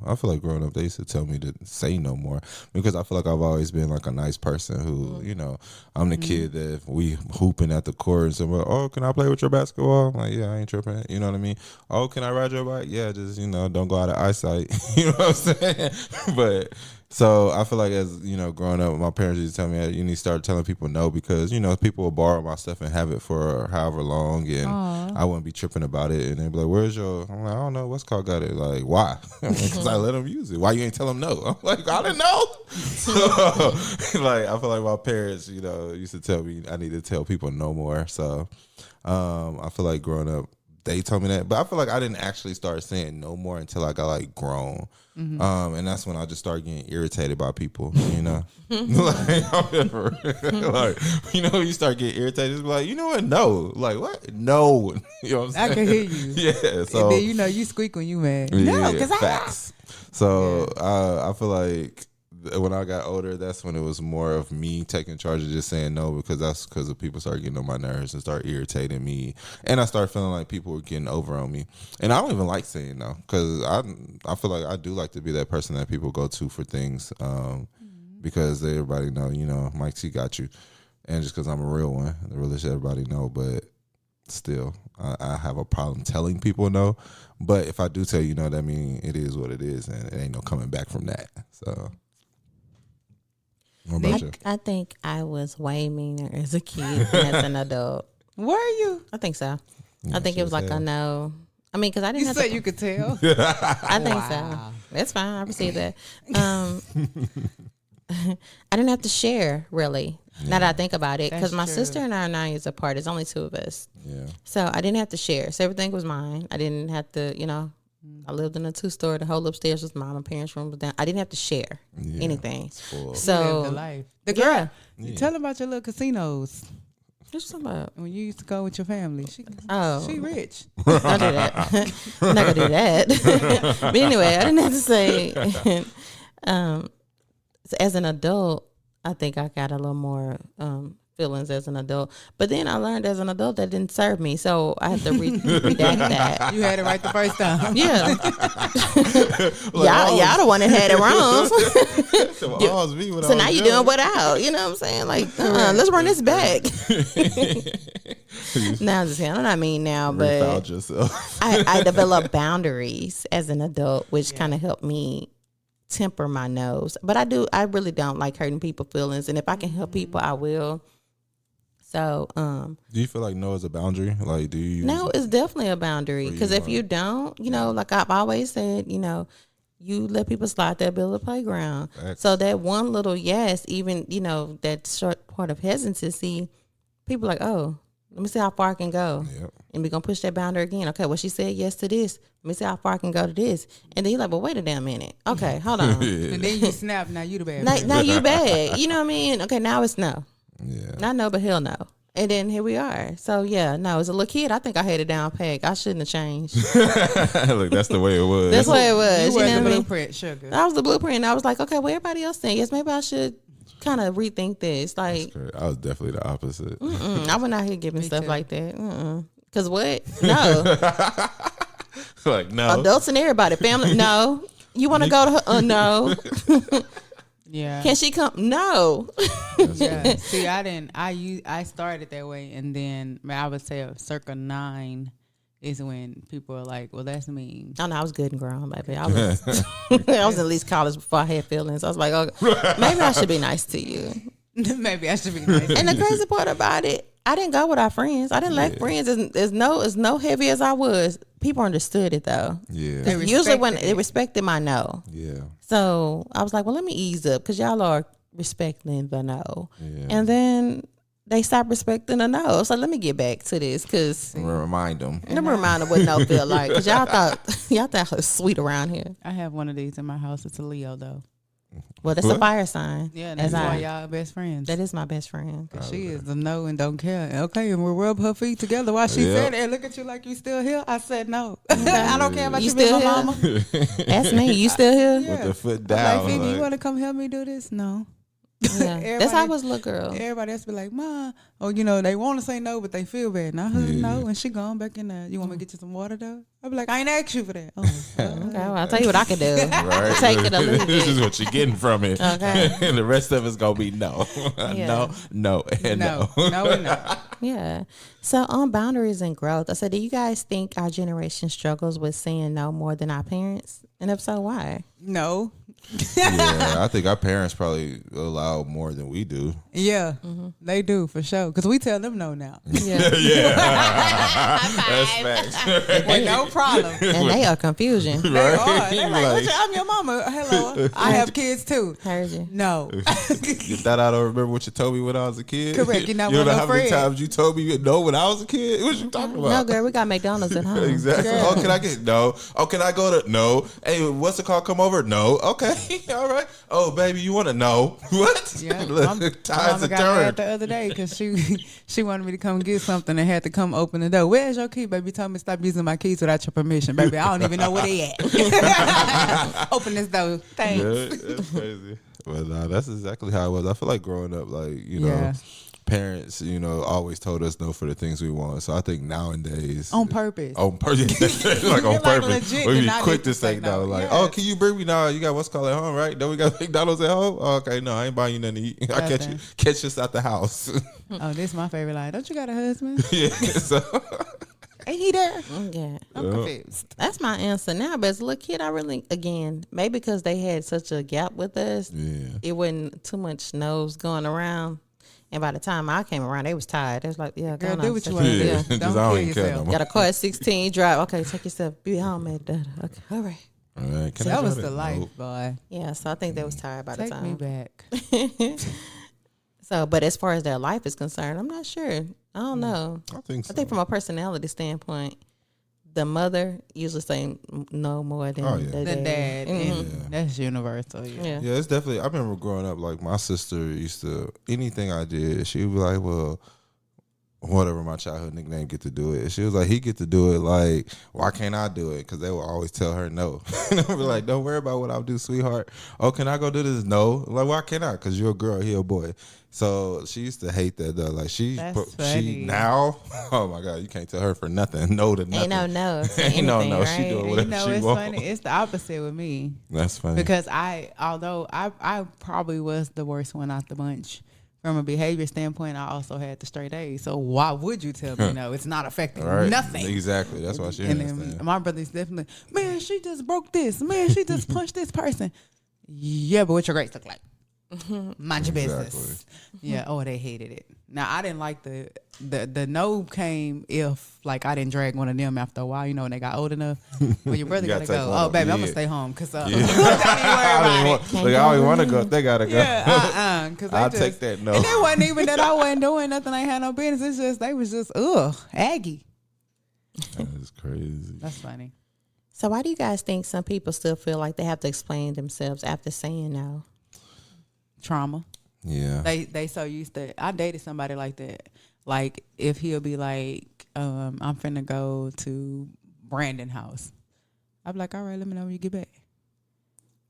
Speaker 3: I feel like growing up, they used to tell me to say no more, because I feel like I've always been like a nice person who, I'm the kid that we hooping at the court and saying, oh, can I play with your basketball? I'm like, yeah, I ain't tripping. You know what I mean? Oh, can I ride your bike? Yeah, just, don't go out of eyesight. You know what I'm saying? But so I feel like as, growing up, my parents used to tell me, you need to start telling people no, because, people will borrow my stuff and have it for however long, and I wouldn't be tripping about it. And they'd be like, where's your, I'm like, I don't know, what's called got it? Like, why? Because I let them use it. Why you ain't tell them no? I'm like, I didn't know. So, like, I feel like my parents, used to tell me I need to tell people no more. So I feel like growing up, they told me that. But I feel like I didn't actually start saying no more until I got like grown. And that's when I just started getting irritated by people, you know. like, you know, you start getting irritated, just be like, you know what? No, like what? No, you know what I'm saying?
Speaker 4: I can hear you.
Speaker 3: Yeah, so
Speaker 4: And then you know you squeak when you mad.
Speaker 3: yeah,
Speaker 4: No, because
Speaker 3: facts. So I feel like when I got older, that's when it was more of me taking charge of just saying no, because the people started getting on my nerves and start irritating me, and I started feeling like people were getting over on me. And I don't even like saying no, because I feel like I do like to be that person that people go to for things, because everybody know, you know, Mike T got you, and just because I'm a real one, the realest everybody know. But still, I have a problem telling people no. But if I do tell you no, that means it is what it is, and it ain't no coming back from that. So. What about you?
Speaker 2: I think I was way meaner as a kid than as an adult.
Speaker 4: were you?
Speaker 2: I think so.
Speaker 3: Yeah,
Speaker 2: I think it was like
Speaker 3: hell.
Speaker 2: a no. I mean, because I didn't
Speaker 4: You
Speaker 2: have
Speaker 4: said
Speaker 2: to.
Speaker 4: you could tell.
Speaker 2: I think so.
Speaker 4: Wow.
Speaker 2: That's fine. I received that. I didn't have to share, really. Now that I think about it, because
Speaker 4: That's
Speaker 2: my
Speaker 4: true.
Speaker 2: sister and I are 9 years apart. There's only 2 of us.
Speaker 3: Yeah.
Speaker 2: So I didn't have to share. So everything was mine. I didn't have to, you know, I lived in a 2-story. The whole upstairs was mine. My parents' room was down. I didn't have to share
Speaker 3: Yeah.
Speaker 2: anything.
Speaker 3: Full.
Speaker 4: You lived the
Speaker 2: So,
Speaker 4: life. The girl.
Speaker 2: yeah.
Speaker 4: Tell them about your little casinos
Speaker 2: What you talking about?
Speaker 4: when you used to go with your family.
Speaker 2: Oh.
Speaker 4: She rich.
Speaker 2: Don't do that. I'm not gonna do that. But anyway, I didn't have to say. As an adult, I think I got a little more feelings as an adult. But then I learned as an adult that didn't serve me, so I had to redact that.
Speaker 4: You had it right the first time.
Speaker 2: Yeah, y'all the one that had it wrong. So now you're doing without. You know what I'm saying? Like, let's run this back. Now I'm just saying, I'm not mean now, but
Speaker 3: Refound yourself.
Speaker 2: I developed boundaries as an adult, which kind of helped me temper my nose. But I really don't like hurting people's feelings, and if I can help people, I will. So,
Speaker 3: Do you feel like no is a boundary? Like, do you?
Speaker 2: no, it's definitely a boundary, because if you don't, you know, like I've always said, you know, you let people slide that build a playground.
Speaker 3: Facts.
Speaker 2: So that one little yes, even, you know, that short part of hesitancy, people like, oh, let me see how far I can go.
Speaker 3: Yep.
Speaker 2: And we're going to push that boundary again. Okay, well, she said yes to this. Let me see how far I can go to this. And then you're like, well, wait a damn minute. Okay, hold on.
Speaker 4: And then you snap. Now you the bad.
Speaker 2: now you bad. You know what I mean? Okay, now it's no.
Speaker 3: Yeah.
Speaker 2: Not no, but hell no. And then here we are. So, yeah, no, as a little kid, I think I had it down pat. I shouldn't have changed.
Speaker 3: Look, that's the way it was.
Speaker 2: That's what it was.
Speaker 4: You
Speaker 2: You,
Speaker 4: were
Speaker 2: know
Speaker 4: the
Speaker 2: what I mean?
Speaker 4: blueprint, sugar.
Speaker 2: I was the blueprint. I was like, okay, well, everybody else saying yes, maybe I should kind of rethink this. Like,
Speaker 3: I was definitely the opposite.
Speaker 2: I went out here giving
Speaker 4: Me
Speaker 2: stuff
Speaker 4: too.
Speaker 2: like that. Because what? No.
Speaker 3: Like, no.
Speaker 2: Adults and everybody. Family, no. You want to go to her? No.
Speaker 4: Yeah.
Speaker 2: Can she come? No.
Speaker 4: Yeah. See, I started that way, and then I would say circa 9 is when people are like, "Well, that's mean."
Speaker 2: Oh, no, I was good and grown, baby. I was I was at least college before I had feelings. I was like, okay, maybe I should be nice to you.
Speaker 4: Maybe I should be nice.
Speaker 2: And the crazy part about it, I didn't go with our friends. I didn't lack friends. As no heavy as I was, people understood it though.
Speaker 3: Yeah.
Speaker 4: They
Speaker 2: Usually when
Speaker 4: respected
Speaker 2: they
Speaker 4: it.
Speaker 2: respected my no.
Speaker 3: Yeah.
Speaker 2: So I was like, well, let me ease up because y'all are respecting the no.
Speaker 3: Yeah.
Speaker 2: And then they stopped respecting the no. So let me get back to this because
Speaker 3: Remind them.
Speaker 2: let me remind them what no feel like. Because y'all thought it was sweet around here.
Speaker 4: I have one of these in my house. It's a Leo though.
Speaker 2: Well, that's a
Speaker 3: What?
Speaker 2: fire sign.
Speaker 4: Yeah,
Speaker 2: as
Speaker 4: that's why
Speaker 2: I.
Speaker 4: y'all best friends.
Speaker 2: That is my best friend.
Speaker 4: She is the no and don't care. Okay, and we'll rub her feet together while she
Speaker 3: Yeah.
Speaker 4: said it. And look at you like you still here. I said no. I don't care about
Speaker 2: You
Speaker 4: you being
Speaker 2: still
Speaker 4: my
Speaker 2: here?
Speaker 4: mama.
Speaker 2: That's me. You still here?
Speaker 4: Yeah.
Speaker 3: With the foot
Speaker 4: I'm
Speaker 3: down.
Speaker 4: like, Phoebe, you
Speaker 3: like-
Speaker 4: want to come help me do this? No.
Speaker 2: Yeah. That's how I was, little girl.
Speaker 4: Everybody else be like, Ma, or they want to say no, but they feel bad. And I heard no, and she gone back in there. You want me to get you some water though? I be like, I ain't asked you for that. Oh,
Speaker 2: Okay, well, I'll tell you what I can do.
Speaker 3: Right?
Speaker 2: Take it or leave
Speaker 3: This is
Speaker 2: it.
Speaker 3: what you're getting from it.
Speaker 2: Okay.
Speaker 3: And the rest of it's going to be no.
Speaker 2: Yeah.
Speaker 3: No, and no.
Speaker 4: no, and no.
Speaker 2: Yeah. So on boundaries and growth, I said, do you guys think our generation struggles with saying no more than our parents? And if so, why?
Speaker 4: No,
Speaker 3: Yeah, I think our parents probably allow more than we do.
Speaker 4: Yeah, they do for sure. Because we tell them no now.
Speaker 2: Yeah.
Speaker 3: That's facts.
Speaker 4: With no problem.
Speaker 2: And they are confusion.
Speaker 4: They are. They're like, I'm your mama. Hello. I have kids too.
Speaker 2: Heard you.
Speaker 4: No.
Speaker 3: You thought I don't remember what you told me when I was a kid?
Speaker 4: Correct. You're not
Speaker 3: You
Speaker 4: one
Speaker 3: know
Speaker 4: of
Speaker 3: how
Speaker 4: no
Speaker 3: many
Speaker 4: friends.
Speaker 3: times you told me no when I was a kid? What you talking about?
Speaker 2: No, girl, we got McDonald's at home.
Speaker 3: Exactly.
Speaker 2: Girl.
Speaker 3: Oh, can I get no? Oh, can I go to no? Hey, what's it called? Come over? No. Okay. All right. Oh, baby, you want to know what?
Speaker 4: Yeah,
Speaker 3: Look,
Speaker 4: my
Speaker 3: tides
Speaker 4: mama
Speaker 3: are
Speaker 4: got
Speaker 3: turned.
Speaker 4: mad the other day because she wanted me to come get something and had to come open the door. Where's your key, baby? Told me to stop using my keys without your permission, baby. I don't even know where they at. Open this door. Thanks.
Speaker 3: Yeah, that's crazy. But nah, that's exactly how it was. I feel like growing up, like, you know,
Speaker 4: Yeah.
Speaker 3: parents, you know, always told us no for the things we want. So I think nowadays,
Speaker 4: On purpose.
Speaker 3: on purpose, like on
Speaker 4: Like
Speaker 3: purpose,
Speaker 4: legit
Speaker 3: we
Speaker 4: did
Speaker 3: be
Speaker 4: not
Speaker 3: quick
Speaker 4: need
Speaker 3: to
Speaker 4: to
Speaker 3: say
Speaker 4: say
Speaker 3: no.
Speaker 4: no.
Speaker 3: Like,
Speaker 4: Yes.
Speaker 3: oh, can you bring me now? You got what's called at home, right? Don't we got McDonald's at home? Oh, okay, no, I ain't buying you nothing to eat. I
Speaker 4: Nothing.
Speaker 3: catch us at the house.
Speaker 4: Oh, this is my favorite line. Don't you got a husband?
Speaker 3: Yeah, so
Speaker 4: Ain't he there?
Speaker 2: Yeah.
Speaker 4: I'm confused.
Speaker 2: That's my answer now. But as a little kid, I really, again, maybe because they had such a gap with us,
Speaker 3: yeah.
Speaker 2: it wasn't too much nose going around. And by the time I came around, they was tired. They was like, yeah,
Speaker 4: Girl,
Speaker 2: go
Speaker 4: do
Speaker 2: on,
Speaker 4: what you
Speaker 2: sis.
Speaker 4: want to
Speaker 3: Yeah,
Speaker 4: do.
Speaker 3: 'cause
Speaker 4: Don't
Speaker 3: I don't
Speaker 4: kill
Speaker 3: even care no
Speaker 4: yourself.
Speaker 3: more.
Speaker 2: Got a car at 16, drive. Okay, take yourself. Be home at that. Okay, all right.
Speaker 3: All right, can I
Speaker 4: That
Speaker 3: try
Speaker 4: was
Speaker 3: that?
Speaker 4: the life,
Speaker 3: Nope.
Speaker 4: boy.
Speaker 2: Yeah, so I think they was tired by the
Speaker 4: Take me
Speaker 2: time.
Speaker 4: back.
Speaker 2: So, but as far as their life is concerned, I'm not sure. I don't know.
Speaker 3: I think so.
Speaker 2: I think from a personality standpoint, the mother usually say no more than
Speaker 3: Oh, yeah.
Speaker 2: the
Speaker 4: The dad.
Speaker 2: Mhm.
Speaker 4: And
Speaker 3: Yeah.
Speaker 4: that's universal. Yeah.
Speaker 2: Yeah.
Speaker 3: Yeah, it's definitely. I remember growing up, like my sister used to anything I did, she would be like, "Well, whatever my childhood nickname get to do it." She was like, "He get to do it. Like, why can't I do it?" Because they would always tell her no. And I be like, "Don't worry about what I'll do, sweetheart. Oh, can I go do this? No. Like, why can't I? Because you're a girl, he a boy." So she used to hate that though. Like she
Speaker 4: That's funny.
Speaker 3: now, oh my god, you can't tell her for nothing. No to nothing.
Speaker 2: Ain't no to
Speaker 3: Ain't no
Speaker 2: anything,
Speaker 3: no.
Speaker 2: right?
Speaker 3: She doing
Speaker 4: And
Speaker 3: whatever
Speaker 4: you know,
Speaker 3: she
Speaker 4: it's
Speaker 3: want.
Speaker 4: funny. It's the opposite with me.
Speaker 3: That's funny.
Speaker 4: Because although I probably was the worst one out the bunch from a behavior standpoint, I also had the straight A's. So why would you tell me no? It's not affecting
Speaker 3: Right.
Speaker 4: nothing.
Speaker 3: Exactly. That's why she
Speaker 4: And
Speaker 3: understand.
Speaker 4: then my brother's definitely, man, she just broke this. Man, she just punched this person. Yeah, but what your grades look like? Mind your business.
Speaker 3: Exactly.
Speaker 4: Yeah. Oh, they hated it. Now I didn't like the no came if like I didn't drag one of them after a while. You know when they got old enough. When your brother
Speaker 3: You
Speaker 4: gotta
Speaker 3: gotta take
Speaker 4: go.
Speaker 3: one
Speaker 4: Oh,
Speaker 3: of
Speaker 4: baby,
Speaker 3: them.
Speaker 4: I'm gonna
Speaker 3: Yeah.
Speaker 4: stay home because
Speaker 3: I
Speaker 4: don't
Speaker 3: don't
Speaker 4: even worry about
Speaker 3: want,
Speaker 4: it.
Speaker 3: look, I don't even want to go. They gotta go.
Speaker 4: Yeah, because
Speaker 3: I'll take that no.
Speaker 4: And it wasn't even that I wasn't doing nothing. I ain't had no business. It's just they was just Aggie.
Speaker 3: That's crazy.
Speaker 4: That's funny.
Speaker 2: So why do you guys think some people still feel like they have to explain themselves after saying no?
Speaker 4: Trauma.
Speaker 3: Yeah.
Speaker 4: They so used to. I dated somebody like that. Like if he'll be like, I'm finna go to Brandon house. I'd be like, all right, let me know when you get back.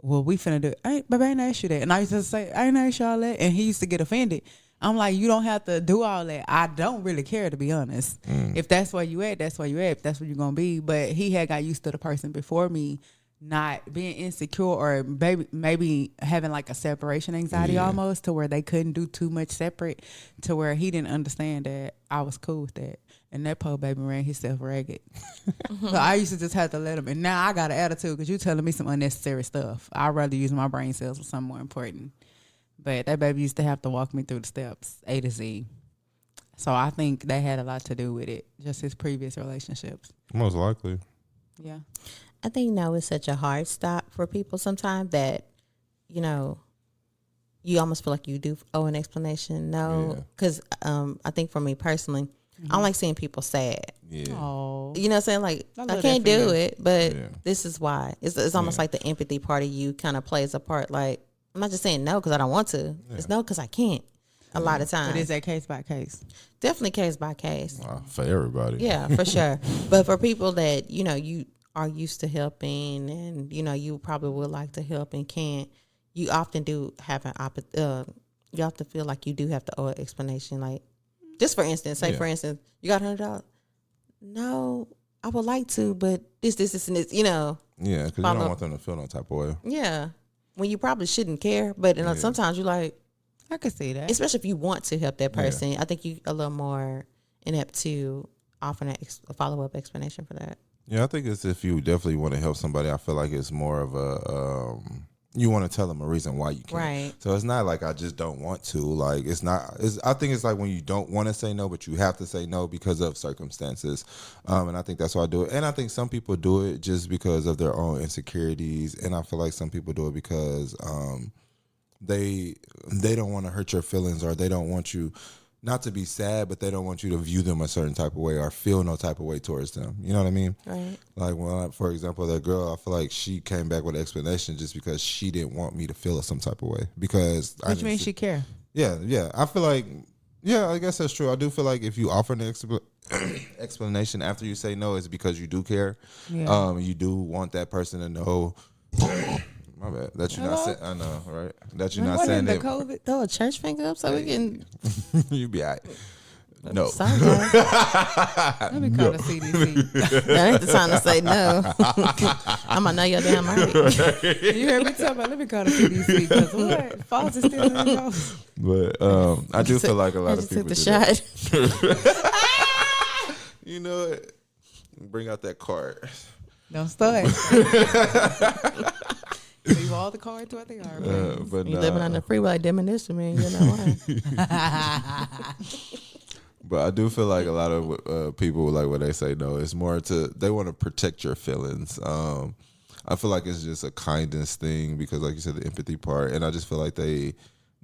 Speaker 4: Well, we finna do it. Baby, I ain't asked you that. And I used to say, I ain't asked y'all that. And he used to get offended. I'm like, you don't have to do all that. I don't really care, to be honest. If that's where you at, that's where you at. If that's where you're going to be. But he had got used to the person before me not being insecure or maybe having like a separation anxiety almost to where they couldn't do too much separate to where he didn't understand that I was cool with that. And that poor baby ran himself ragged. So I used to just have to let him. And now I got an attitude because you telling me some unnecessary stuff. I'd rather use my brain cells for something more important. But that baby used to have to walk me through the steps, A to Z. So I think that had a lot to do with it, just his previous relationships.
Speaker 3: Most likely.
Speaker 4: Yeah.
Speaker 2: I think no is such a hard stop for people sometimes that, you know, you almost feel like you do owe an explanation. No, because I think for me personally, I don't like seeing people sad.
Speaker 3: Yeah.
Speaker 4: Oh.
Speaker 2: You know what I'm saying? Like,
Speaker 4: I
Speaker 2: I
Speaker 4: love
Speaker 2: can't
Speaker 4: that for
Speaker 2: do
Speaker 4: you.
Speaker 2: it, but
Speaker 3: Yeah.
Speaker 2: this is why. It's almost like the empathy part of you kind of plays a part. Like, I'm not just saying no because I don't want to. It's no because I can't. A lot of times.
Speaker 4: But is that case by case?
Speaker 2: Definitely case by case.
Speaker 3: For everybody.
Speaker 2: Yeah, for sure. But for people that, you know, you are used to helping and, you know, you probably would like to help and can't, you often do have you often feel like you do have to owe an explanation. Like, just for instance, for instance, you got $100. No, I would like to, but this, and this, you know.
Speaker 3: Yeah, because you
Speaker 2: Follow.
Speaker 3: don't want them to feel no type of way.
Speaker 2: Yeah. When you probably shouldn't care, but sometimes you're like,
Speaker 4: I could see that.
Speaker 2: especially if you want to help that person, I think you a little more inept to offer a follow-up explanation for that.
Speaker 3: Yeah, I think it's if you definitely want to help somebody, I feel like it's more of a you want to tell them a reason why you can't.
Speaker 2: Right.
Speaker 3: So it's not like I just don't want to. Like it's not. I think it's like when you don't want to say no, but you have to say no because of circumstances. And I think that's why I do it. And I think some people do it just because of their own insecurities. And I feel like some people do it because they don't want to hurt your feelings, or they don't want you not to be sad, but they don't want you to view them a certain type of way or feel no type of way towards them. You know what I mean?
Speaker 2: Right.
Speaker 3: Like when, for example, that girl, I feel like she came back with an explanation just because she didn't want me to feel some type of way. Because
Speaker 4: Which means she care.
Speaker 3: Yeah. I feel like, I guess that's true. I do feel like if you offer an explanation after you say no, it's because you do care.
Speaker 4: Yeah.
Speaker 3: You do want that person to know. My bad. That you're not saying. I know, right? That you're not saying that.
Speaker 4: COVID?
Speaker 2: Throw a church finger up so we can.
Speaker 3: You be all right. No.
Speaker 2: Sorry, guys.
Speaker 4: Let me call the CDC.
Speaker 2: That ain't the time to say no. I'm gonna know your damn right.
Speaker 4: You heard me talk about, let me call the CDC, because what? Falls is still in the house.
Speaker 3: But I do feel like a lot of people
Speaker 2: took the
Speaker 3: do that.
Speaker 2: shot.
Speaker 3: You know what? Bring out that card.
Speaker 4: Don't start. Leave all the cards where they are.
Speaker 3: But
Speaker 2: You living on the freeway, diminution, man. You know why?
Speaker 3: But I do feel like a lot of people, like when they say no, it's more they want to protect your feelings. I feel like it's just a kindness thing because, like you said, the empathy part, and I just feel like they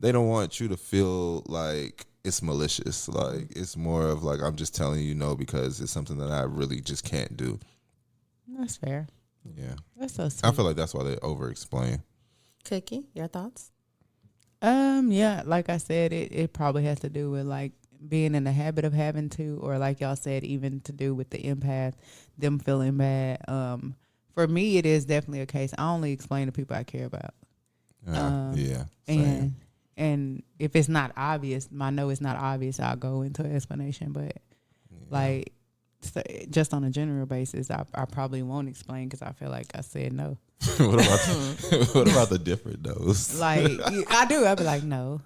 Speaker 3: don't want you to feel like it's malicious. Like it's more of like, I'm just telling you no because it's something that I really just can't do.
Speaker 4: That's fair.
Speaker 3: Yeah,
Speaker 4: That's so sweet.
Speaker 3: I feel like that's why they over-explain.
Speaker 2: Cookie, your thoughts?
Speaker 4: Yeah, like I said, it probably has to do with like being in the habit of having to, or like y'all said, even to do with the empath, them feeling bad. For me, it is definitely a case. I only explain to people I care about.
Speaker 3: Yeah, same.
Speaker 4: And if it's not obvious, my no is not obvious, I'll go into an explanation. But like, so just on a general basis, I probably won't explain because I feel like I said no.
Speaker 3: what about the different no's?
Speaker 4: Like I do. I'll be like, no.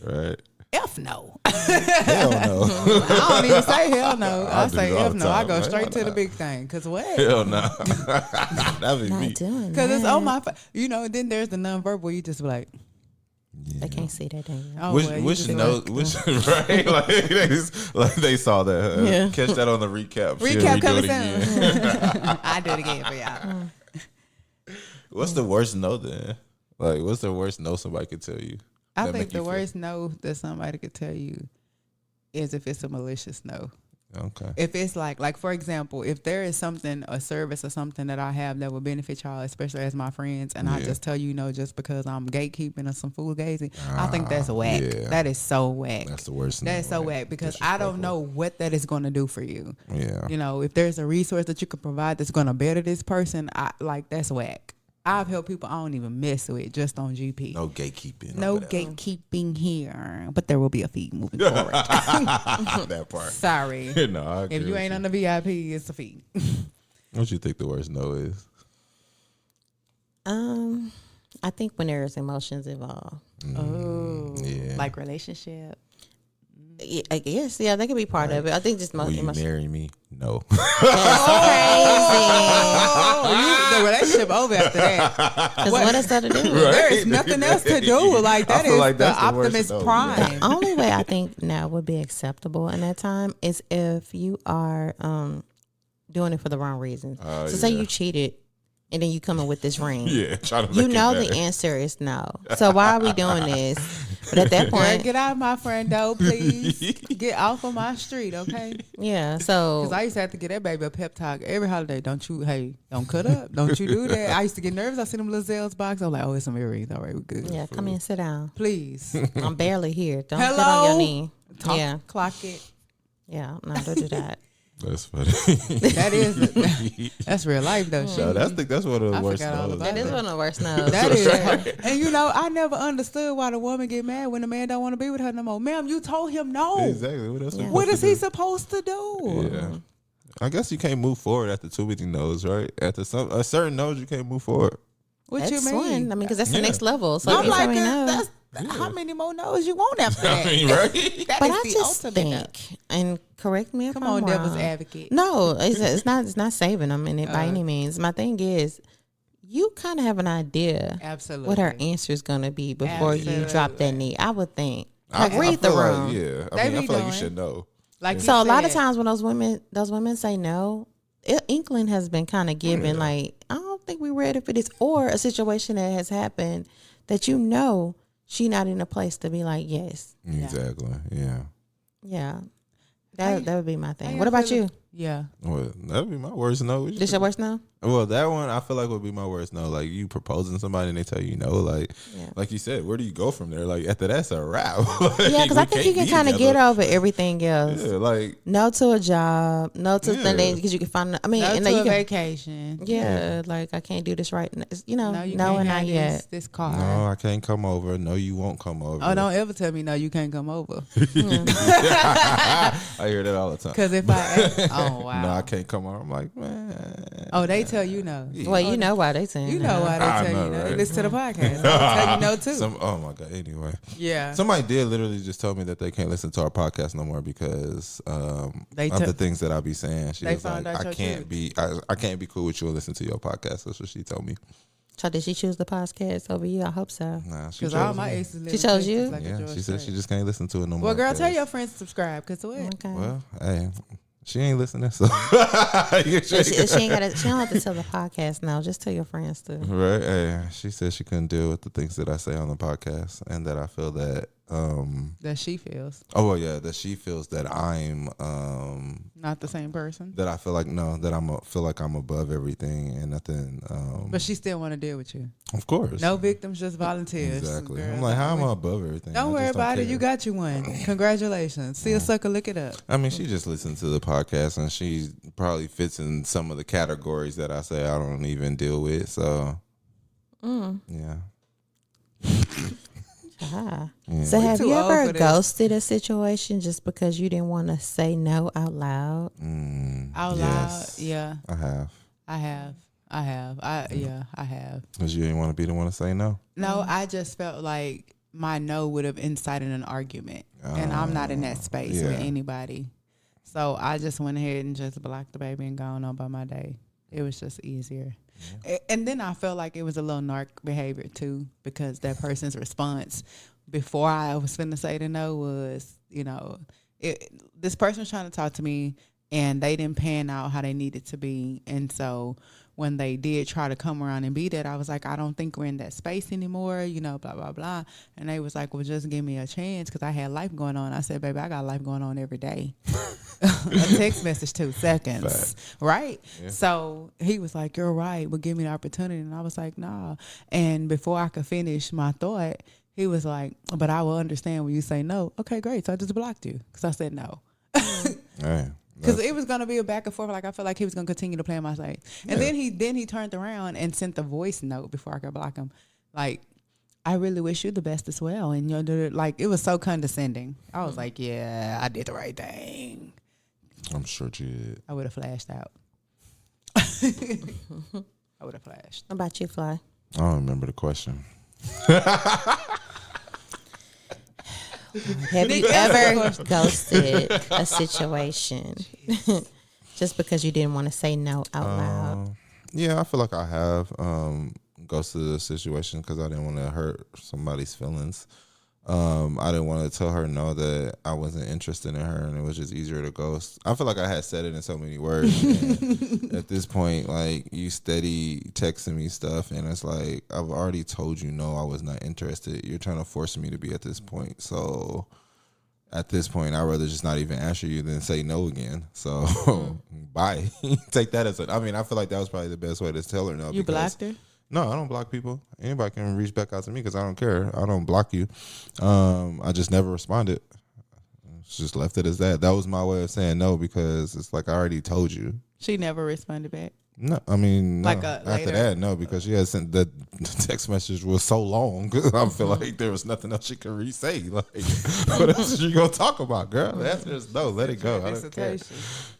Speaker 3: Right.
Speaker 4: F no.
Speaker 3: Hell no.
Speaker 4: I don't even say hell no. I
Speaker 3: do
Speaker 4: say
Speaker 3: it all
Speaker 4: F
Speaker 3: the
Speaker 4: no. I
Speaker 3: time.
Speaker 4: go
Speaker 3: Hell
Speaker 4: straight to
Speaker 3: no.
Speaker 4: the big thing. Cause what?
Speaker 3: Hell no. That'd be
Speaker 2: Not
Speaker 3: me.
Speaker 2: doing
Speaker 4: Cause it's
Speaker 2: that.
Speaker 4: on my, then there's the nonverbal. You just be like,
Speaker 2: They can't see that thing.
Speaker 4: oh,
Speaker 3: Which
Speaker 4: well, you
Speaker 3: which
Speaker 4: just
Speaker 3: no
Speaker 4: like,
Speaker 3: which right like they saw that
Speaker 2: Yeah.
Speaker 3: catch that on the recap. She'll
Speaker 4: recap
Speaker 3: redo
Speaker 4: coming
Speaker 3: it again.
Speaker 4: soon. I do it again for y'all.
Speaker 3: What's the worst no then? Like what's the worst no somebody could tell you?
Speaker 4: I
Speaker 3: that
Speaker 4: think
Speaker 3: make you
Speaker 4: the
Speaker 3: feel-
Speaker 4: worst no that somebody could tell you is if it's a malicious no.
Speaker 3: Okay.
Speaker 4: If it's like for example, if there is something, a service or something that I have that will benefit y'all, especially as my friends, and I
Speaker 3: Yeah.
Speaker 4: just tell you no just because I'm gatekeeping or some fool gazing, I think that's whack.
Speaker 3: yeah.
Speaker 4: That is so whack.
Speaker 3: That's the worst.
Speaker 4: That is so
Speaker 3: no,
Speaker 4: whack because I don't know what that is going to do for you.
Speaker 3: Yeah.
Speaker 4: You know, if there's a resource that you can provide that's going to better this person, that's whack. I've helped people I don't even mess with just on GP.
Speaker 3: No gatekeeping.
Speaker 4: No
Speaker 3: over there.
Speaker 4: gatekeeping here, but there will be a fee moving forward.
Speaker 3: That part.
Speaker 4: Sorry.
Speaker 3: No, I agree
Speaker 4: If you
Speaker 3: with
Speaker 4: ain't on the VIP, it's a fee.
Speaker 3: What you think the worst no is?
Speaker 2: I think when there's emotions involved.
Speaker 4: Oh,
Speaker 3: yeah.
Speaker 4: like relationship.
Speaker 2: Yeah, I guess, yeah, that could be part of it. I think just
Speaker 3: Will you
Speaker 2: emotions.
Speaker 3: marry me? No.
Speaker 4: The relationship over after that.
Speaker 2: Because what is that to do?
Speaker 4: There is nothing else to do. Like that
Speaker 3: I feel
Speaker 4: is
Speaker 3: like
Speaker 4: the
Speaker 3: that's the worst
Speaker 4: Optimus
Speaker 3: no,
Speaker 4: Prime.
Speaker 2: Only way I think now would be acceptable in that time is if you are doing it for the wrong reasons. So say
Speaker 3: yeah.
Speaker 2: you cheated and then you come in with this ring.
Speaker 3: Yeah. Trying to
Speaker 2: You
Speaker 3: make it
Speaker 2: know
Speaker 3: better.
Speaker 2: the answer is no. So why are we doing this? But at that
Speaker 4: Girl,
Speaker 2: point,
Speaker 4: get out, my friend, though, please. Get off of my street, okay?
Speaker 2: yeah. So
Speaker 4: Because I used to have to get that baby a pep talk every holiday. Don't cut up. Don't you do that. I used to get nervous. I see them little Zales box. I'm like, oh, it's some earrings. All right, we're good.
Speaker 2: yeah, come in, sit down.
Speaker 4: Please.
Speaker 2: I'm barely here. Don't
Speaker 4: Hello?
Speaker 2: sit on your knee.
Speaker 4: Talk,
Speaker 2: Yeah,
Speaker 4: clock it.
Speaker 2: yeah. No, don't do that.
Speaker 3: That's funny.
Speaker 4: That is, that's real life, though.
Speaker 3: No,
Speaker 4: Shit.
Speaker 3: that's one of the
Speaker 4: I
Speaker 3: worst
Speaker 4: forgot all
Speaker 3: no's.
Speaker 4: about
Speaker 2: That is
Speaker 4: that.
Speaker 2: one of the worst no's.
Speaker 4: That is, and you know, I never understood why the woman get mad when the man don't want to be with her no more. Ma'am, you told him no.
Speaker 3: Exactly. What else?
Speaker 2: Yeah.
Speaker 4: What is he supposed to do?
Speaker 3: Yeah. I guess you can't move forward after too many no's, right? After a certain no's, you can't move forward.
Speaker 4: What
Speaker 2: That's
Speaker 4: you mean?
Speaker 2: one. I mean, because that's the
Speaker 3: Yeah.
Speaker 2: next level. So
Speaker 4: I'm
Speaker 2: if you
Speaker 4: like,
Speaker 2: already know.
Speaker 4: that's how many more no's you want after that?
Speaker 3: right?
Speaker 4: That
Speaker 2: But
Speaker 4: is
Speaker 2: I
Speaker 4: the
Speaker 2: just
Speaker 4: ultimate no.
Speaker 2: think, and correct me if
Speaker 4: Come
Speaker 2: I'm
Speaker 4: on,
Speaker 2: wrong.
Speaker 4: devil's advocate.
Speaker 2: No, it's not saving them in it by any means. My thing is, you kind of have an idea
Speaker 4: Absolutely.
Speaker 2: what her answer is going to be before you drop that knee. I would think.
Speaker 3: I
Speaker 2: Read the
Speaker 3: feel like,
Speaker 2: room.
Speaker 3: yeah.
Speaker 4: They
Speaker 3: I
Speaker 4: be
Speaker 3: feel like
Speaker 4: doing.
Speaker 3: you should know.
Speaker 4: Like
Speaker 2: So
Speaker 4: you
Speaker 2: a lot of
Speaker 4: said,
Speaker 2: times when those women say no, inkling has been kind of given like, I don't think we're ready for this, or a situation that has happened that you know she not in a place to be like, yes,
Speaker 3: Exactly. Yeah.
Speaker 2: yeah. That would be my
Speaker 4: how
Speaker 2: thing.
Speaker 4: y'all
Speaker 2: What about
Speaker 4: feel-
Speaker 2: you?
Speaker 4: Yeah.
Speaker 3: Well, that'd be my worst no.
Speaker 2: This your worst no?
Speaker 3: Well, that one I feel like would be my worst no. Like you proposing somebody and they tell you no. Like,
Speaker 2: Yeah.
Speaker 3: like you said, where do you go from there? Like after that's a wrap. Like,
Speaker 2: Yeah, because I
Speaker 3: we
Speaker 2: think you
Speaker 3: can't
Speaker 2: can
Speaker 3: be
Speaker 2: kind of get
Speaker 3: together.
Speaker 2: over everything else.
Speaker 3: Yeah, like
Speaker 2: No to a job, no to
Speaker 3: Yeah.
Speaker 2: things because you can find. I mean,
Speaker 4: No
Speaker 2: and
Speaker 4: to
Speaker 2: you
Speaker 4: a
Speaker 2: can,
Speaker 4: vacation.
Speaker 2: yeah, like I can't do this right now. You know,
Speaker 4: No, you
Speaker 2: no
Speaker 4: can't
Speaker 2: and
Speaker 4: have
Speaker 2: not yet.
Speaker 4: this car.
Speaker 3: no, I can't come over. No, you won't come over.
Speaker 4: Oh, don't ever tell me no, you can't come over.
Speaker 3: I hear that all the time.
Speaker 4: Because if oh wow.
Speaker 3: No, I can't come over. I'm like, man.
Speaker 4: Oh, they tell you no.
Speaker 2: Well, you know why they saying
Speaker 4: You
Speaker 2: that.
Speaker 4: know why they
Speaker 3: I
Speaker 4: tell
Speaker 3: know,
Speaker 4: you no. They
Speaker 3: right?
Speaker 4: listen to the podcast. They'll tell you no too.
Speaker 3: Oh my god. Anyway,
Speaker 4: Yeah.
Speaker 3: somebody did literally just tell me that they can't listen to our podcast no more because
Speaker 4: They
Speaker 3: of
Speaker 4: took-
Speaker 3: the things that I be saying. She
Speaker 4: They
Speaker 3: was like,
Speaker 4: found out
Speaker 3: I
Speaker 4: your
Speaker 3: can't
Speaker 4: truth.
Speaker 3: be, I can't be cool with you and listen to your podcast. That's what she told me.
Speaker 2: So did she choose the podcast over you? I hope so.
Speaker 3: Nah, she
Speaker 4: Because all
Speaker 3: chose
Speaker 4: my
Speaker 3: me.
Speaker 4: exes live
Speaker 2: She
Speaker 4: in
Speaker 2: chose
Speaker 4: Texas
Speaker 2: you?
Speaker 4: like a
Speaker 3: Yeah,
Speaker 4: George
Speaker 3: she said she
Speaker 4: Strait.
Speaker 3: just can't listen to it no more.
Speaker 4: Well, girl, tell
Speaker 3: 'cause-
Speaker 4: your friends to subscribe. Because what?
Speaker 2: Okay.
Speaker 3: Well, hey, she ain't listening, so you
Speaker 2: She
Speaker 3: should-
Speaker 2: ain't got. She don't have to tell the podcast now. Just tell your friends too.
Speaker 3: Right. Hey, she said she couldn't deal with the things that I say on the podcast, and that I feel that.
Speaker 4: That she feels
Speaker 3: Oh well, yeah, that she feels that I'm.
Speaker 4: not the same person.
Speaker 3: That I feel like feel like I'm above everything and nothing.
Speaker 4: But she still want to deal with you.
Speaker 3: Of course.
Speaker 4: No victims, just volunteers.
Speaker 3: Exactly.
Speaker 4: Girl,
Speaker 3: I'm like, how am
Speaker 4: don't
Speaker 3: I above everything?
Speaker 4: Don't
Speaker 3: I
Speaker 4: worry
Speaker 3: just
Speaker 4: about it.
Speaker 3: care.
Speaker 4: You got you one. Congratulations. See a sucker, look it up.
Speaker 3: I mean, she just listened to the podcast and she probably fits in some of the categories that I say I don't even deal with. So, yeah.
Speaker 2: Ah.
Speaker 3: Yeah.
Speaker 2: So have
Speaker 4: too
Speaker 2: you
Speaker 4: old
Speaker 2: ever
Speaker 4: for this.
Speaker 2: ghosted a situation just because you didn't want to say no out loud?
Speaker 4: Out
Speaker 3: Yes.
Speaker 4: loud. Yeah,
Speaker 3: I have.
Speaker 4: I have. I have.
Speaker 3: Because you didn't want to be the one to say no.
Speaker 4: No, I just felt like my no would have incited an argument. And I'm not in that space with
Speaker 3: yeah.
Speaker 4: anybody. So I just went ahead and just blocked the baby and gone on by my day. It was just easier. And then I felt like it was a little narc behavior too, because that person's response before I was finna say the no was, this person was trying to talk to me and they didn't pan out how they needed to be. And so when they did try to come around and be that, I was like, I don't think we're in that space anymore, blah, blah, blah. And they was like, well, just give me a chance because I had life going on. I said, baby, I got life going on every day. A text message, 2 seconds, right?
Speaker 3: Yeah.
Speaker 4: So he was like, you're right, but give me the opportunity. And I was like, nah. And before I could finish my thought, he was like, but I will understand when you say no. Okay, great. So I just blocked you because I said no.
Speaker 3: Hey,
Speaker 4: Because it was gonna be a back and forth. Like I felt like he was gonna continue to play on my side, and then he turned around and sent the voice note before I could block him. Like, I really wish you the best as well. And like it was so condescending. I was like, yeah, I did the right thing.
Speaker 3: I'm sure you did.
Speaker 4: I would have flashed out. I would have flashed.
Speaker 2: What about you, Fly?
Speaker 3: I don't remember the question.
Speaker 2: Have you ever ghosted a situation just because you didn't want to say no out loud?
Speaker 3: Yeah, I feel like I have ghosted a situation because I didn't want to hurt somebody's feelings. I didn't want to tell her no that I wasn't interested in her, and it was just easier to ghost. I feel like I had said it in so many words. And at this point, like, you steady texting me stuff, and it's like, I've already told you no, I was not interested. You're trying to force me to be at this point. So at this point, I'd rather just not even answer you than say no again. So bye. Take that as I feel like that was probably the best way to tell her no.
Speaker 4: You
Speaker 3: because-
Speaker 4: blocked her?
Speaker 3: No, I don't block people. Anybody can reach back out to me because I don't care. I don't block you. I just never responded. Just left it as that. That was my way of saying no because it's like I already told you.
Speaker 4: She never responded back.
Speaker 3: No, I mean, no.
Speaker 4: Like
Speaker 3: After
Speaker 4: later?
Speaker 3: that, no, because she had sent the text message was so long. I feel like there was nothing else she could re-say. Like, what else is she gonna talk about, girl? The answer is no. Let it go. I don't care.
Speaker 4: Dissertation.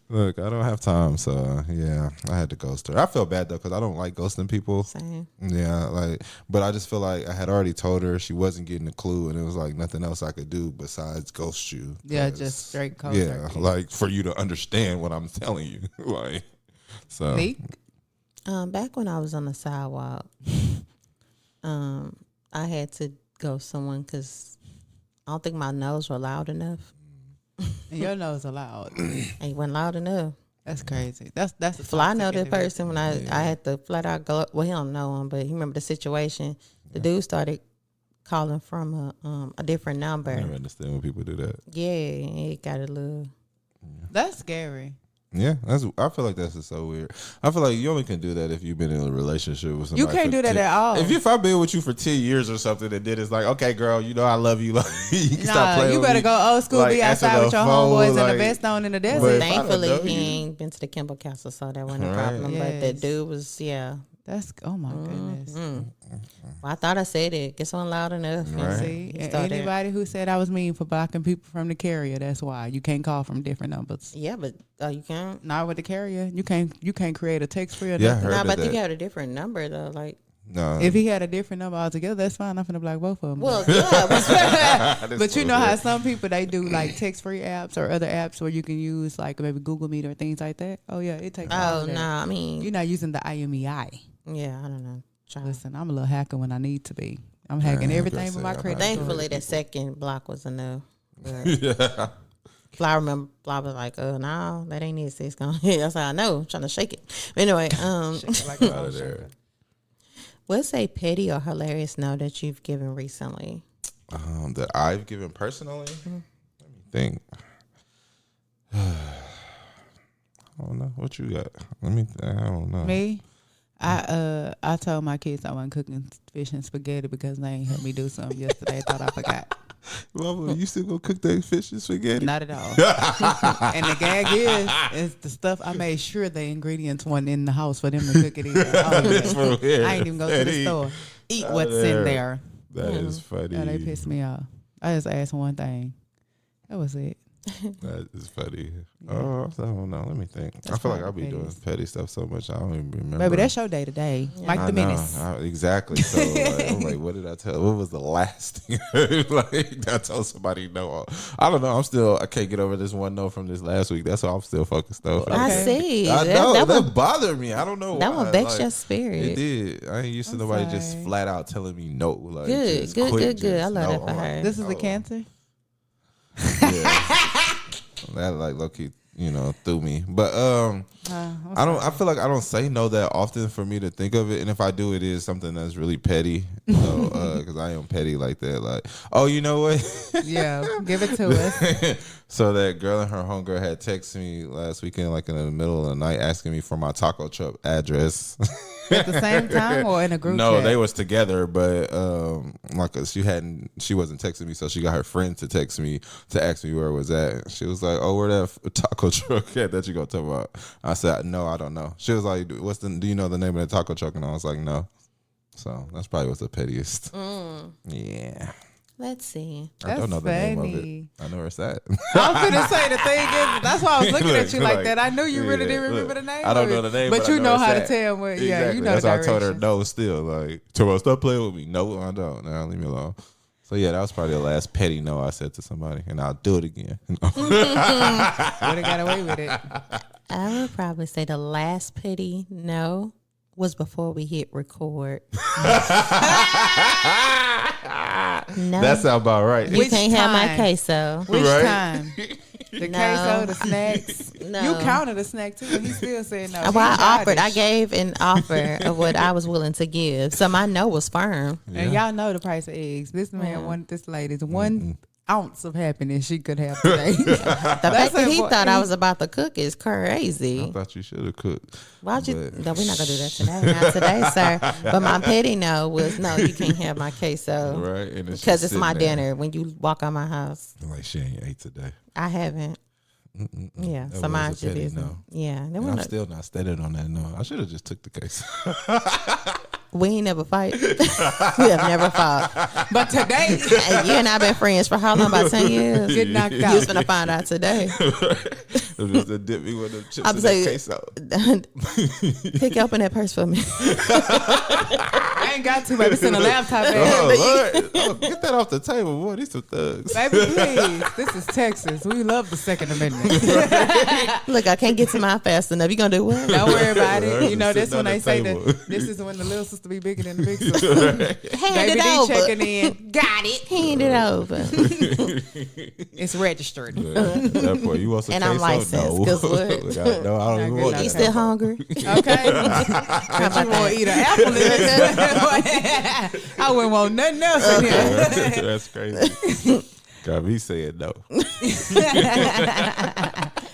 Speaker 3: Look, I don't have time, so yeah, I had to ghost her. I feel bad though because I don't like ghosting people.
Speaker 2: Same.
Speaker 3: Yeah, but I just feel like I had already told her she wasn't getting a clue, and it was like nothing else I could do besides ghost you.
Speaker 4: Yeah,
Speaker 3: 'Cause,
Speaker 4: just straight cold
Speaker 3: Yeah,
Speaker 4: turkey.
Speaker 3: like for you to understand what I'm telling you, like so.
Speaker 4: Meek?
Speaker 2: Back when I was on the sidewalk, I had to go someone because I don't think my nose were loud enough.
Speaker 4: And your nose are loud.
Speaker 2: It wasn't loud enough.
Speaker 4: That's crazy. That's a
Speaker 2: Fly
Speaker 4: toxic
Speaker 2: know the
Speaker 4: individual.
Speaker 2: person when I had to flat out go. Well, he don't know him, but he remember the situation. The dude started calling from a different
Speaker 3: I
Speaker 2: number.
Speaker 3: never understand when people do that.
Speaker 2: Yeah, it got a little.
Speaker 4: That's scary.
Speaker 3: Yeah, I feel like that's just so weird. I feel like you only can do that if you've been in a relationship with somebody.
Speaker 4: You can't do that at all.
Speaker 3: If I've been with you for 10 years or something, and then it's like, okay, girl, you know I love you. Like, you can stop playing
Speaker 4: you
Speaker 3: with
Speaker 4: better
Speaker 3: me.
Speaker 4: go old school,
Speaker 3: Like,
Speaker 4: be
Speaker 3: answer
Speaker 4: outside
Speaker 3: the
Speaker 4: with your
Speaker 3: phone,
Speaker 4: homeboys
Speaker 3: like-
Speaker 4: and the vest on in the
Speaker 3: But
Speaker 4: desert.
Speaker 3: if I don't
Speaker 2: Thankfully,
Speaker 3: know
Speaker 2: he
Speaker 3: you-
Speaker 2: ain't been to the Kimball Castle, so that wasn't a
Speaker 3: Right.
Speaker 2: problem. But the
Speaker 4: Yes.
Speaker 2: dude was,
Speaker 4: That's oh my goodness.
Speaker 2: Well, I thought I said it. Guess wasn't loud enough. And
Speaker 3: Right.
Speaker 4: See,
Speaker 2: he
Speaker 4: and
Speaker 2: started-
Speaker 4: anybody who said I was mean for blocking people from the carrier, that's why you can't call from different numbers.
Speaker 2: Yeah, but you can't.
Speaker 4: Not with the carrier, you can't create a text free or
Speaker 3: Yeah, I
Speaker 4: nothing.
Speaker 3: heard
Speaker 2: Nah, but
Speaker 3: that.
Speaker 2: you got a different number though. Like,
Speaker 3: No,
Speaker 4: If he had a different number altogether, that's fine. I'm finna block both of them.
Speaker 2: well, yeah,
Speaker 4: But you know how some people they do like text free apps or other apps where you can use like maybe Google Meet or things like that. Oh yeah, it takes. all
Speaker 2: oh
Speaker 4: of
Speaker 2: no,
Speaker 4: that.
Speaker 2: I mean,
Speaker 4: You're not using the IMEI.
Speaker 2: yeah, I don't know. Try.
Speaker 4: Listen, I'm a little hacker when I need to be. I'm hacking
Speaker 3: Yeah, I
Speaker 4: everything
Speaker 3: guess
Speaker 4: but my
Speaker 3: so.
Speaker 4: credit.
Speaker 2: Thankfully,
Speaker 4: score.
Speaker 2: that second block was enough. But
Speaker 3: yeah.
Speaker 2: Fly remember, Fly was like, no, that ain't it. It's gonna hit. I was like, I know, I'm trying to shake it. But anyway,
Speaker 3: Out of there.
Speaker 2: what's a petty or hilarious note that you've given recently?
Speaker 3: That I've given personally. Let me think. I don't know what you got. I don't know.
Speaker 4: Me, I told my kids I wasn't cooking fish and spaghetti because they ain't helped me do something yesterday. I thought I forgot.
Speaker 3: Mama, you still gonna cook that fish and spaghetti?
Speaker 4: Not at all. And the gag is the stuff I made sure the ingredients weren't in the house for them to cook it either. Oh, yeah.
Speaker 3: For real.
Speaker 4: I ain't even go to the store. Eat what's in there.
Speaker 3: That is funny.
Speaker 4: Yeah, they pissed me off. I just asked one thing. That was it.
Speaker 3: That is funny. Oh, I don't know. Let me think. I feel like I'll be doing
Speaker 4: petty.
Speaker 3: petty stuff so much I don't even remember.
Speaker 4: Baby, that's your day to day. Like
Speaker 3: I
Speaker 4: the
Speaker 3: know.
Speaker 4: minutes.
Speaker 3: Exactly. So I'm like, what did I tell? What was the last thing? Like I told somebody no. I don't know. I can't get over this one no from this last week. That's why I'm still focused though.
Speaker 2: I see.
Speaker 3: I know that,
Speaker 2: one,
Speaker 3: bothered me. I don't know.
Speaker 2: that
Speaker 3: why.
Speaker 2: one vexed
Speaker 3: Like,
Speaker 2: your spirit.
Speaker 3: It did. I ain't used to
Speaker 4: I'm
Speaker 3: nobody just
Speaker 4: sorry.
Speaker 3: flat out telling me no. Like
Speaker 2: Good,
Speaker 3: just
Speaker 2: good,
Speaker 3: quit,
Speaker 2: good. I
Speaker 3: just
Speaker 2: love
Speaker 3: no.
Speaker 2: that for
Speaker 3: I'm like,
Speaker 2: her.
Speaker 4: This is
Speaker 3: oh.
Speaker 4: the cancer.
Speaker 3: Yeah. That like low key, threw me. But I feel like I don't say no that often for me to think of it, and if I do, it is something that's really petty. So because I am petty like that. Like, oh, you know what?
Speaker 4: Yeah, give it to us.
Speaker 3: So that girl and her homegirl had texted me last weekend, like in the middle of the night, asking me for my taco truck address.
Speaker 4: At the same time or in a group
Speaker 3: No,
Speaker 4: chat?
Speaker 3: they was together, but she wasn't texting me, so she got her friend to text me to ask me where it was at. She was like, "Oh, where that taco truck at that you gonna talk about?" I said, "No, I don't know." She was like, do you know the name of the taco truck?" And I was like, "No." So that's probably what's the pettiest. Yeah.
Speaker 2: Let's see.
Speaker 3: I don't know the name of
Speaker 4: funny.
Speaker 3: it. I know where it's at.
Speaker 4: I was gonna say the thing is that's why I was looking at you like
Speaker 3: Like,
Speaker 4: that. I knew you really
Speaker 3: yeah,
Speaker 4: didn't remember
Speaker 3: look,
Speaker 4: the name.
Speaker 3: I don't
Speaker 4: of
Speaker 3: know
Speaker 4: it.
Speaker 3: the name,
Speaker 4: but
Speaker 3: but
Speaker 4: you
Speaker 3: I know
Speaker 4: know
Speaker 3: it's
Speaker 4: how to
Speaker 3: at.
Speaker 4: tell where. Yeah,
Speaker 3: Exactly.
Speaker 4: you know
Speaker 3: That's
Speaker 4: the
Speaker 3: why I told her
Speaker 4: directions.
Speaker 3: no. Still, like, tomorrow, stop playing with me. No, I don't. Now leave me alone. So yeah, that was probably the last petty no I said to somebody, and I'll do it again.
Speaker 4: Would have got away with it.
Speaker 2: I would probably say the last petty no was before we hit record. No,
Speaker 3: That sounds about right.
Speaker 2: you
Speaker 4: Which
Speaker 2: can't have my
Speaker 4: time?
Speaker 2: queso.
Speaker 4: Which
Speaker 3: Right?
Speaker 4: time? The
Speaker 2: No.
Speaker 4: queso, the snacks.
Speaker 2: No.
Speaker 4: You counted a snack too, and he still said no.
Speaker 2: Well,
Speaker 4: He
Speaker 2: I offered. I
Speaker 4: childish.
Speaker 2: gave an offer of what I was willing to give. So my no was firm.
Speaker 4: And y'all know the price of eggs. This man wanted this lady's 1 ounce of happiness she could have today.
Speaker 2: The fact that he
Speaker 4: important.
Speaker 2: thought I was about to cook is
Speaker 3: I
Speaker 2: crazy.
Speaker 3: thought you should have cooked.
Speaker 2: Why'd you?
Speaker 3: But-
Speaker 2: No, we're not gonna do that today. Not today, sir. But my petty no was no. You can't have my queso
Speaker 3: Right? And
Speaker 2: because it's my dinner. When you walk out my house,
Speaker 3: Like she ain't ate today.
Speaker 2: I haven't. Yeah,
Speaker 3: That
Speaker 2: so
Speaker 3: was
Speaker 2: mind
Speaker 3: a
Speaker 2: your
Speaker 3: petty
Speaker 2: business.
Speaker 3: no.
Speaker 2: Yeah, then
Speaker 3: And
Speaker 2: we're
Speaker 3: I'm
Speaker 2: not,
Speaker 3: still not standing on that. No, I should have just took the case.
Speaker 2: we ain't never fight. We have never fought.
Speaker 4: But today,
Speaker 2: And you and I been friends for how long? About 10 years.
Speaker 4: get knocked
Speaker 2: You
Speaker 4: out.
Speaker 2: just gonna find out today.
Speaker 3: Just to dip me with the chips
Speaker 2: I'm
Speaker 3: in
Speaker 2: saying-
Speaker 3: that queso.
Speaker 2: Pick open that purse for me.
Speaker 4: I ain't got to, baby. Send a laptop back.
Speaker 3: Oh, Lord. Oh, get that off the table, boy. These some thugs.
Speaker 4: Baby, please. This is Texas. We love the Second Amendment.
Speaker 2: Look, I can't get to mine fast enough. You gonna do what?
Speaker 4: Don't worry about it. You know,
Speaker 3: Just
Speaker 4: this
Speaker 3: sit
Speaker 4: when
Speaker 3: down
Speaker 4: they
Speaker 3: at
Speaker 4: say
Speaker 3: the
Speaker 4: that
Speaker 3: table.
Speaker 4: this is when the little sister be bigger than the big sister.
Speaker 2: Hand
Speaker 4: Baby
Speaker 2: it
Speaker 4: D
Speaker 2: over.
Speaker 4: checking in. Got it.
Speaker 2: Hand it over.
Speaker 4: It's registered.
Speaker 3: That boy, you want some
Speaker 2: And I'm
Speaker 3: queso?
Speaker 2: licensed,
Speaker 3: No.
Speaker 2: 'cause what?
Speaker 3: No, I don't even want
Speaker 4: Not
Speaker 2: You
Speaker 3: that.
Speaker 2: still hungry?
Speaker 4: Okay. How you want to eat an apple in this? I wouldn't want nothing else in here.
Speaker 3: That's crazy. Got me saying no.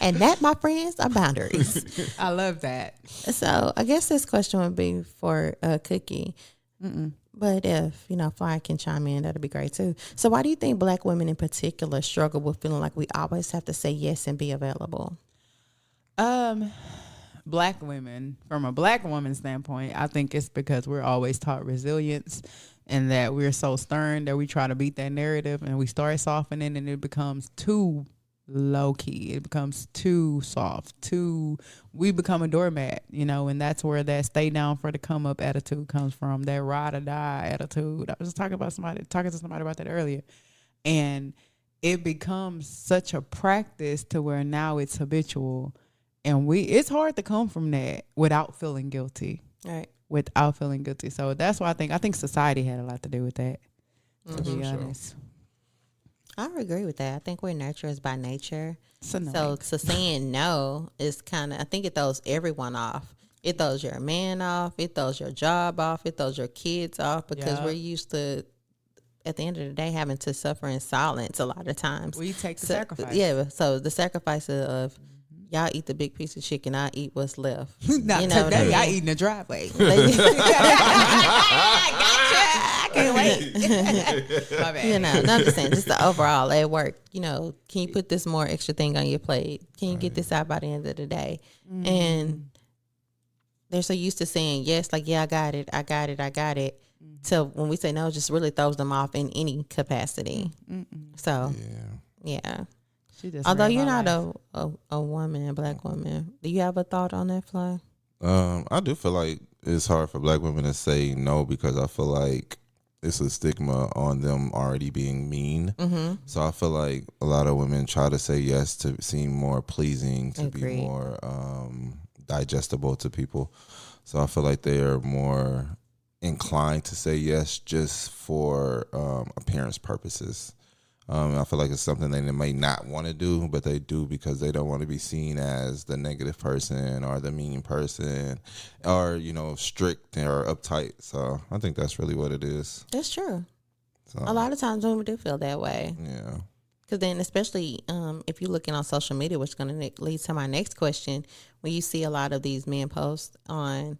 Speaker 2: And that, my friends, are boundaries.
Speaker 4: I love that.
Speaker 2: So I guess this question would be for Cookie. But if, Fly can chime in, that'd be great too. So why do you think Black women in particular struggle with feeling like we always have to say yes and be available?
Speaker 4: Black women, from a Black woman standpoint, I think it's because we're always taught resilience and that we're so stern that we try to beat that narrative and we start softening and it becomes too low key. It becomes too soft, we become a doormat, and that's where that stay down for the come up attitude comes from, that ride or die attitude. I was just talking to somebody about that earlier. And it becomes such a practice to where now it's habitual. And it's hard to come from that without feeling guilty.
Speaker 2: Right.
Speaker 4: Without feeling guilty. So that's why I think society had a lot to do with that, to be honest.
Speaker 2: I would agree with that. I think we're nurturers by nature.
Speaker 4: So
Speaker 2: saying no is kind of, I think it throws everyone off. It throws your man off. It throws your job off. It throws your kids off because we're used to, at the end of the day, having to suffer in silence a lot of times.
Speaker 4: we take the sacrifice.
Speaker 2: Yeah. So the sacrifice of y'all eat the big piece of chicken, I eat what's left.
Speaker 4: Not
Speaker 2: what
Speaker 4: today. I
Speaker 2: mean?
Speaker 4: eat in the driveway.
Speaker 2: I can't wait.
Speaker 4: My bad.
Speaker 2: No, I'm just saying, just the overall at work, can you put this more extra thing on your plate? Can you get this out by the end of the day? And they're so used to saying yes, like, yeah, I got it. So when we say no, it just really throws them off in any capacity. So, yeah. Although you're not a woman, a Black woman, do you have a thought on that, Fly?
Speaker 3: I do feel like it's hard for Black women to say no because I feel like it's a stigma on them already being mean. So I feel like a lot of women try to say yes to seem more pleasing, to
Speaker 2: Agreed.
Speaker 3: be more digestible to people. So I feel like they are more inclined to say yes just for appearance purposes. I feel like it's something they may not want to do, but they do because they don't want to be seen as the negative person or the mean person or, strict or uptight. So I think that's really what it is.
Speaker 2: That's true.
Speaker 3: So,
Speaker 2: A lot of times women do feel that way.
Speaker 3: yeah.
Speaker 2: Because then, especially if you're looking on social media, which is going to lead to my next question, when you see a lot of these men post on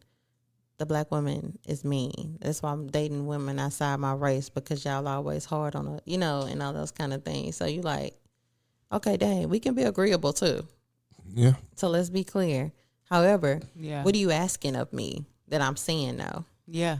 Speaker 2: the Black woman is mean. That's why I'm dating women outside my race because y'all always hard on her, and all those kind of things. So you like, okay, dang, we can be agreeable too.
Speaker 3: Yeah.
Speaker 2: So let's be clear. However,
Speaker 4: Yeah.
Speaker 2: what are you asking of me that I'm saying no?
Speaker 4: Yeah.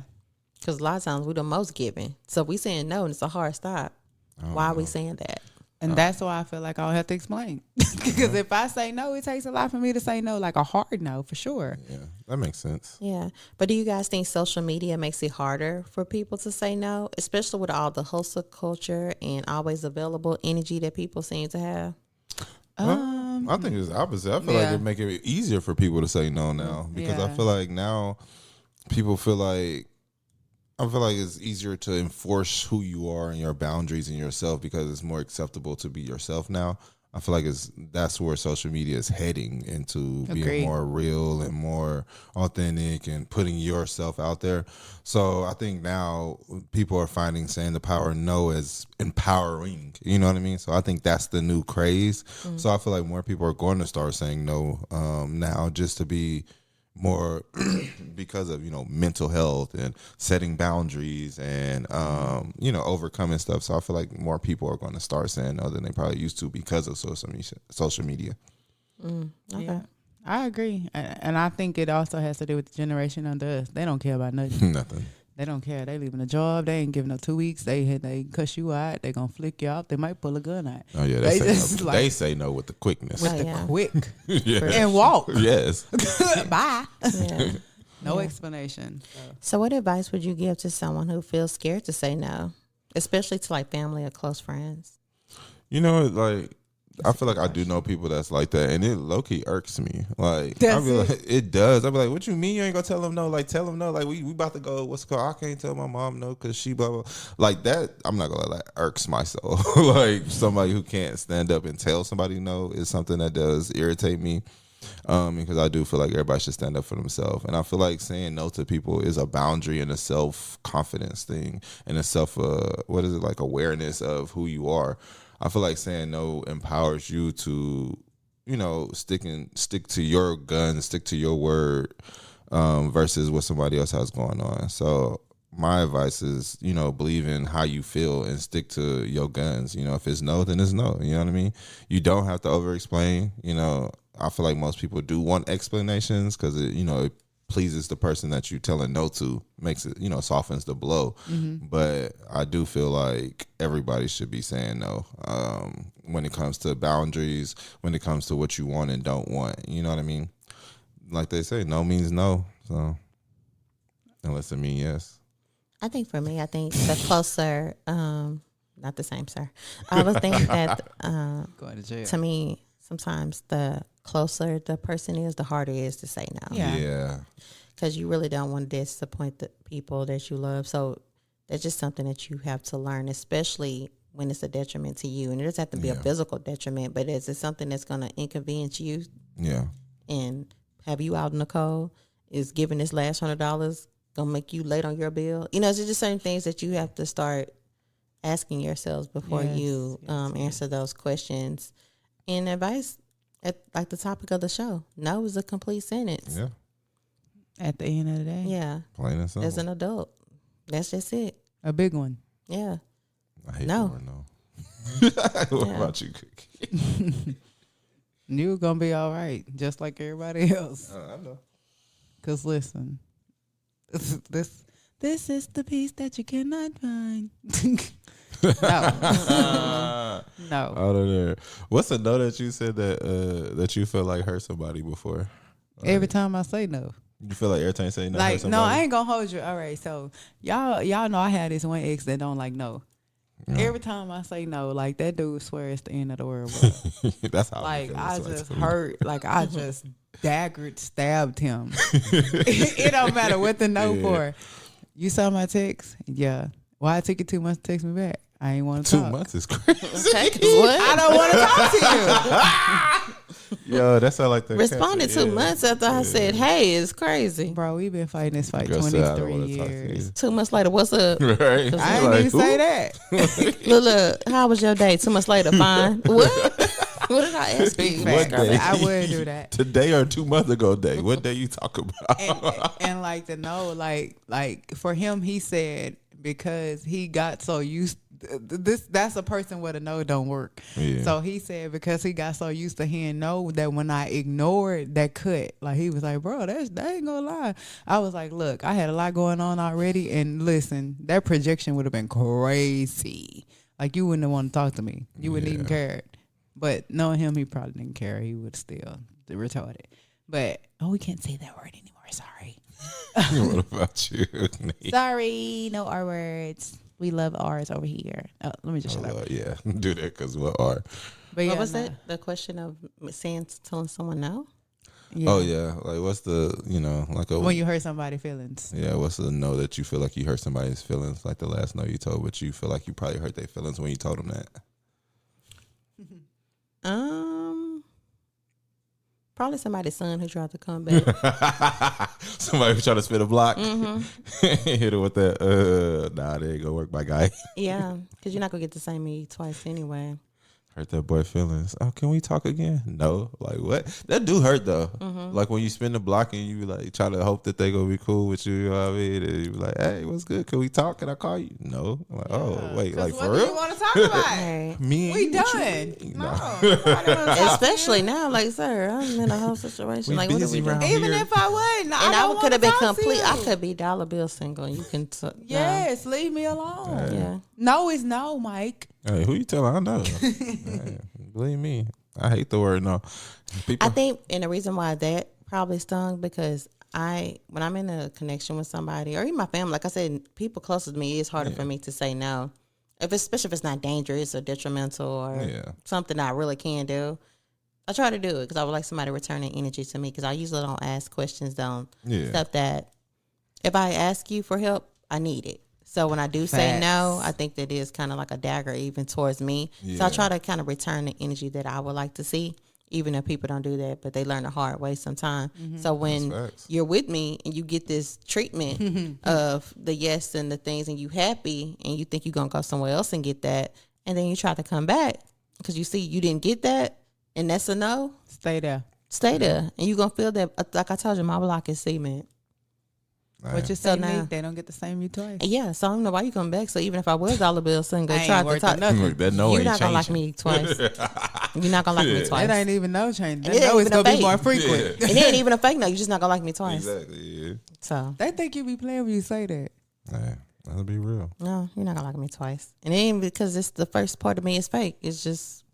Speaker 2: Because a lot of times we're the most giving. So if we saying no and it's a hard stop, why are we saying that?
Speaker 4: And that's why I feel like I'll have to explain. Because if I say no, it takes a lot for me to say no, like a hard no for sure.
Speaker 3: Yeah. That makes sense.
Speaker 2: Yeah. But do you guys think social media makes it harder for people to say no, especially with all the hustle culture and always available energy that people seem to have?
Speaker 3: I think it's opposite. I feel like it make it easier for people to say no now because I feel like now people feel like it's easier to enforce who you are and your boundaries and yourself because it's more acceptable to be yourself now. I feel like that's where social media is heading into being more real and more authentic and putting yourself out there. So I think now people are saying the power of no as empowering. You know what I mean? So I think that's the new craze. So I feel like more people are going to start saying no now just to be more because of mental health and setting boundaries and overcoming stuff. So I feel like more people are going to start saying no than they probably used to because of social media.
Speaker 2: Okay.
Speaker 4: Yeah, I agree, and I think it also has to do with the generation under us. They don't care about nothing.
Speaker 3: Nothing.
Speaker 4: They don't care. They leaving a job. They ain't giving up 2 weeks. They cuss you out. They gonna flick you out. They might pull a gun out.
Speaker 3: Oh yeah,
Speaker 4: They
Speaker 3: they
Speaker 4: just
Speaker 3: say no.
Speaker 4: like-
Speaker 3: They say no with the quickness.
Speaker 4: With
Speaker 2: Oh,
Speaker 4: the
Speaker 2: yeah.
Speaker 4: quick
Speaker 3: Yeah.
Speaker 4: and walk.
Speaker 3: Yes.
Speaker 4: Bye.
Speaker 2: Yeah.
Speaker 4: No explanation.
Speaker 2: So what advice would you give to someone who feels scared to say no, especially to like family or close friends?
Speaker 3: You know, like I feel like I do know people that's like that, and it low key irks me. Like I
Speaker 4: That's
Speaker 3: be
Speaker 4: it.
Speaker 3: like, it does. I be like, what you mean you ain't gonna tell them no? Like tell them no. Like we about to go. What's it called? I can't tell my mom no because she blah blah. Like that. I'm not gonna lie. That irks my soul. Like somebody who can't stand up and tell somebody no is something that does irritate me. Because I do feel like everybody should stand up for themselves, and I feel like saying no to people is a boundary and a self confidence thing, and a self what is it, like awareness of who you are. I feel like saying no empowers you to, you know, stick to your guns, stick to your word, versus what somebody else has going on. So my advice is, you know, believe in how you feel and stick to your guns. You know, if it's no, then it's no. You know what I mean? You don't have to over explain. You know, I feel like most people do want explanations because it pleases the person that you telling no to, makes it, you know, softens the blow. But I do feel like everybody should be saying no when it comes to boundaries, when it comes to what you want and don't want. You know what I mean? Like they say, no means no. So unless it means yes.
Speaker 2: I think for me, the closer, not the same, sir. I would think that
Speaker 4: Going to jail.
Speaker 2: to me, sometimes the closer the person is, the harder it is to say no.
Speaker 4: Yeah.
Speaker 2: Because you really don't want to disappoint the people that you love. So that's just something that you have to learn, especially when it's a detriment to you. And it doesn't have to be a physical detriment, but is it something that's going to inconvenience you
Speaker 3: Yeah.
Speaker 2: and have you out in the cold? Is giving this last $100 going to make you late on your bill? You know, it's just certain things that you have to start asking yourselves before you answer those questions. And advice, at like the topic of the show, no is a complete sentence.
Speaker 3: Yeah.
Speaker 4: At the end of the day.
Speaker 2: Yeah.
Speaker 3: Plain and simple.
Speaker 2: As an adult. That's just it.
Speaker 4: A big one.
Speaker 2: Yeah.
Speaker 3: I hate
Speaker 2: No.
Speaker 3: the word no. What about you, Cookie?
Speaker 4: You're going to be all right, just like everybody else.
Speaker 3: I know.
Speaker 4: Because listen, this is the piece that you cannot find. No. No.
Speaker 3: Out of there. What's a no that you said that you felt like hurt somebody before?
Speaker 4: Every time I say no.
Speaker 3: You feel like every time you say no, hurt
Speaker 4: Like,
Speaker 3: somebody?
Speaker 4: no, I ain't gonna hold you. All right, so y'all know I had this one ex that don't like no. Every time I say no, like that dude swear it's the end of the world. Bro.
Speaker 3: That's how
Speaker 4: Like I
Speaker 3: feel.
Speaker 4: just hurt, like I just stabbed him. It don't matter what the no for. You saw my text? Yeah. Why it took you 2 months to text me back? I ain't want to
Speaker 3: 2
Speaker 4: talk.
Speaker 3: months is crazy.
Speaker 2: Okay, 'cause what?
Speaker 4: I don't want to talk to
Speaker 3: Yo, that sound like the
Speaker 2: Responded 2 months after I said, hey, it's crazy.
Speaker 4: you. Bro, we've been fighting this fight
Speaker 3: Girl said, "I don't
Speaker 4: 23
Speaker 3: wanna talk to
Speaker 4: years.
Speaker 3: you."
Speaker 2: 2 months later, what's up?
Speaker 3: Right?
Speaker 4: I ain't
Speaker 3: Like,
Speaker 4: even
Speaker 3: who?
Speaker 4: say that.
Speaker 2: Look, how was your day? 2 months later, fine. What? What did I ask you?
Speaker 3: What day?
Speaker 4: I would do that.
Speaker 3: Today or 2 months ago day? What day you talk about?
Speaker 4: And like to know, like for him, he said because he got so used. That's a person where the no don't work.
Speaker 3: Yeah.
Speaker 4: So he said because he got so used to hearing no that when I ignored that cut, like he was like, bro, that ain't gonna lie. I was like, look, I had a lot going on already, and listen, that projection would have been crazy. Like you wouldn't have want to talk to me. You wouldn't even care. But knowing him, he probably didn't care. He would still retarded. But we can't say that word anymore. Sorry.
Speaker 3: What about you? Nate?
Speaker 4: Sorry, no R words. We love R's over here. Oh, let me just shut up.
Speaker 3: Yeah, do that because what are?
Speaker 4: But
Speaker 2: What was it? The question of telling someone no?
Speaker 4: Yeah.
Speaker 3: Oh yeah, like what's the like a
Speaker 4: When you hurt somebody's feelings.
Speaker 3: yeah, what's the no that you feel like you hurt somebody's feelings? Like the last no you told, but you feel like you probably hurt their feelings when you told them that.
Speaker 2: Probably somebody's son who tried to come back.
Speaker 3: Somebody was trying to spin a block. Hit it with that. Nah, they ain't gonna work, my guy.
Speaker 2: Yeah, because you're not gonna get to say me twice anyway.
Speaker 3: Hurt that boy feelings. Oh, can we talk again? No. Like what? That do hurt though. Like when you spin the block and you like try to hope that they gonna be cool with you. You know what I mean? And you be like, hey, what's good? Can we talk? Can I call you? No. I'm like, oh wait, like for
Speaker 4: What do you
Speaker 3: real?
Speaker 4: want to talk about?
Speaker 2: Hey.
Speaker 3: Me and
Speaker 4: We
Speaker 3: you, what you
Speaker 4: done.
Speaker 3: mean?
Speaker 4: No.
Speaker 3: Nah.
Speaker 4: Nobody wanna talk to
Speaker 2: Especially
Speaker 4: you.
Speaker 2: now, like, sir, I'm in a whole situation.
Speaker 3: We
Speaker 2: like, what are
Speaker 3: busy
Speaker 2: we doing?
Speaker 3: around
Speaker 4: Even
Speaker 3: here.
Speaker 4: if I wasn't,
Speaker 2: And I could have been complete. I
Speaker 4: could.
Speaker 2: could be dollar bill single. And you can.
Speaker 4: Yes, leave me alone.
Speaker 2: Yeah.
Speaker 4: No is no, Mike.
Speaker 3: Hey, who you telling? I know. Hey, believe me, I hate the word no. People,
Speaker 2: I think, and the reason why that probably stung because when I'm in a connection with somebody or even my family, like I said, people closest to me, it's harder for me to say no. Especially if it's not dangerous or detrimental or something I really can do. I try to do it because I would like somebody returning energy to me because I usually don't ask questions, stuff that if I ask you for help, I need it. So when I do say no, I think that is kind of like a dagger even towards me. Yeah. So I try to kind of return the energy that I would like to see, even if people don't do that, but they learn the hard way sometimes. Mm-hmm. So when you're with me and you get this treatment of the yes and the things and you happy and you think you're going to go somewhere else and get that, and then you try to come back because you see you didn't get that and that's a no.
Speaker 4: Stay there.
Speaker 2: And you're going to feel that, like I told you, my block is cement.
Speaker 4: What you say now? They don't get the same you twice.
Speaker 2: Yeah, so I don't know why you come back. So even if I was all of a sudden go try to talk,
Speaker 3: you're
Speaker 2: not gonna like me twice. You're not gonna like me twice.
Speaker 4: It ain't even no change. That no, it's gonna be more frequent.
Speaker 2: Yeah. It ain't even a fake no. You're just not gonna like me twice.
Speaker 3: Exactly. Yeah.
Speaker 2: So
Speaker 4: they think you be playing when you say that.
Speaker 3: Hey, that'll be real.
Speaker 2: No, you're not gonna like me twice. And it ain't because it's the first part of me is fake. It's just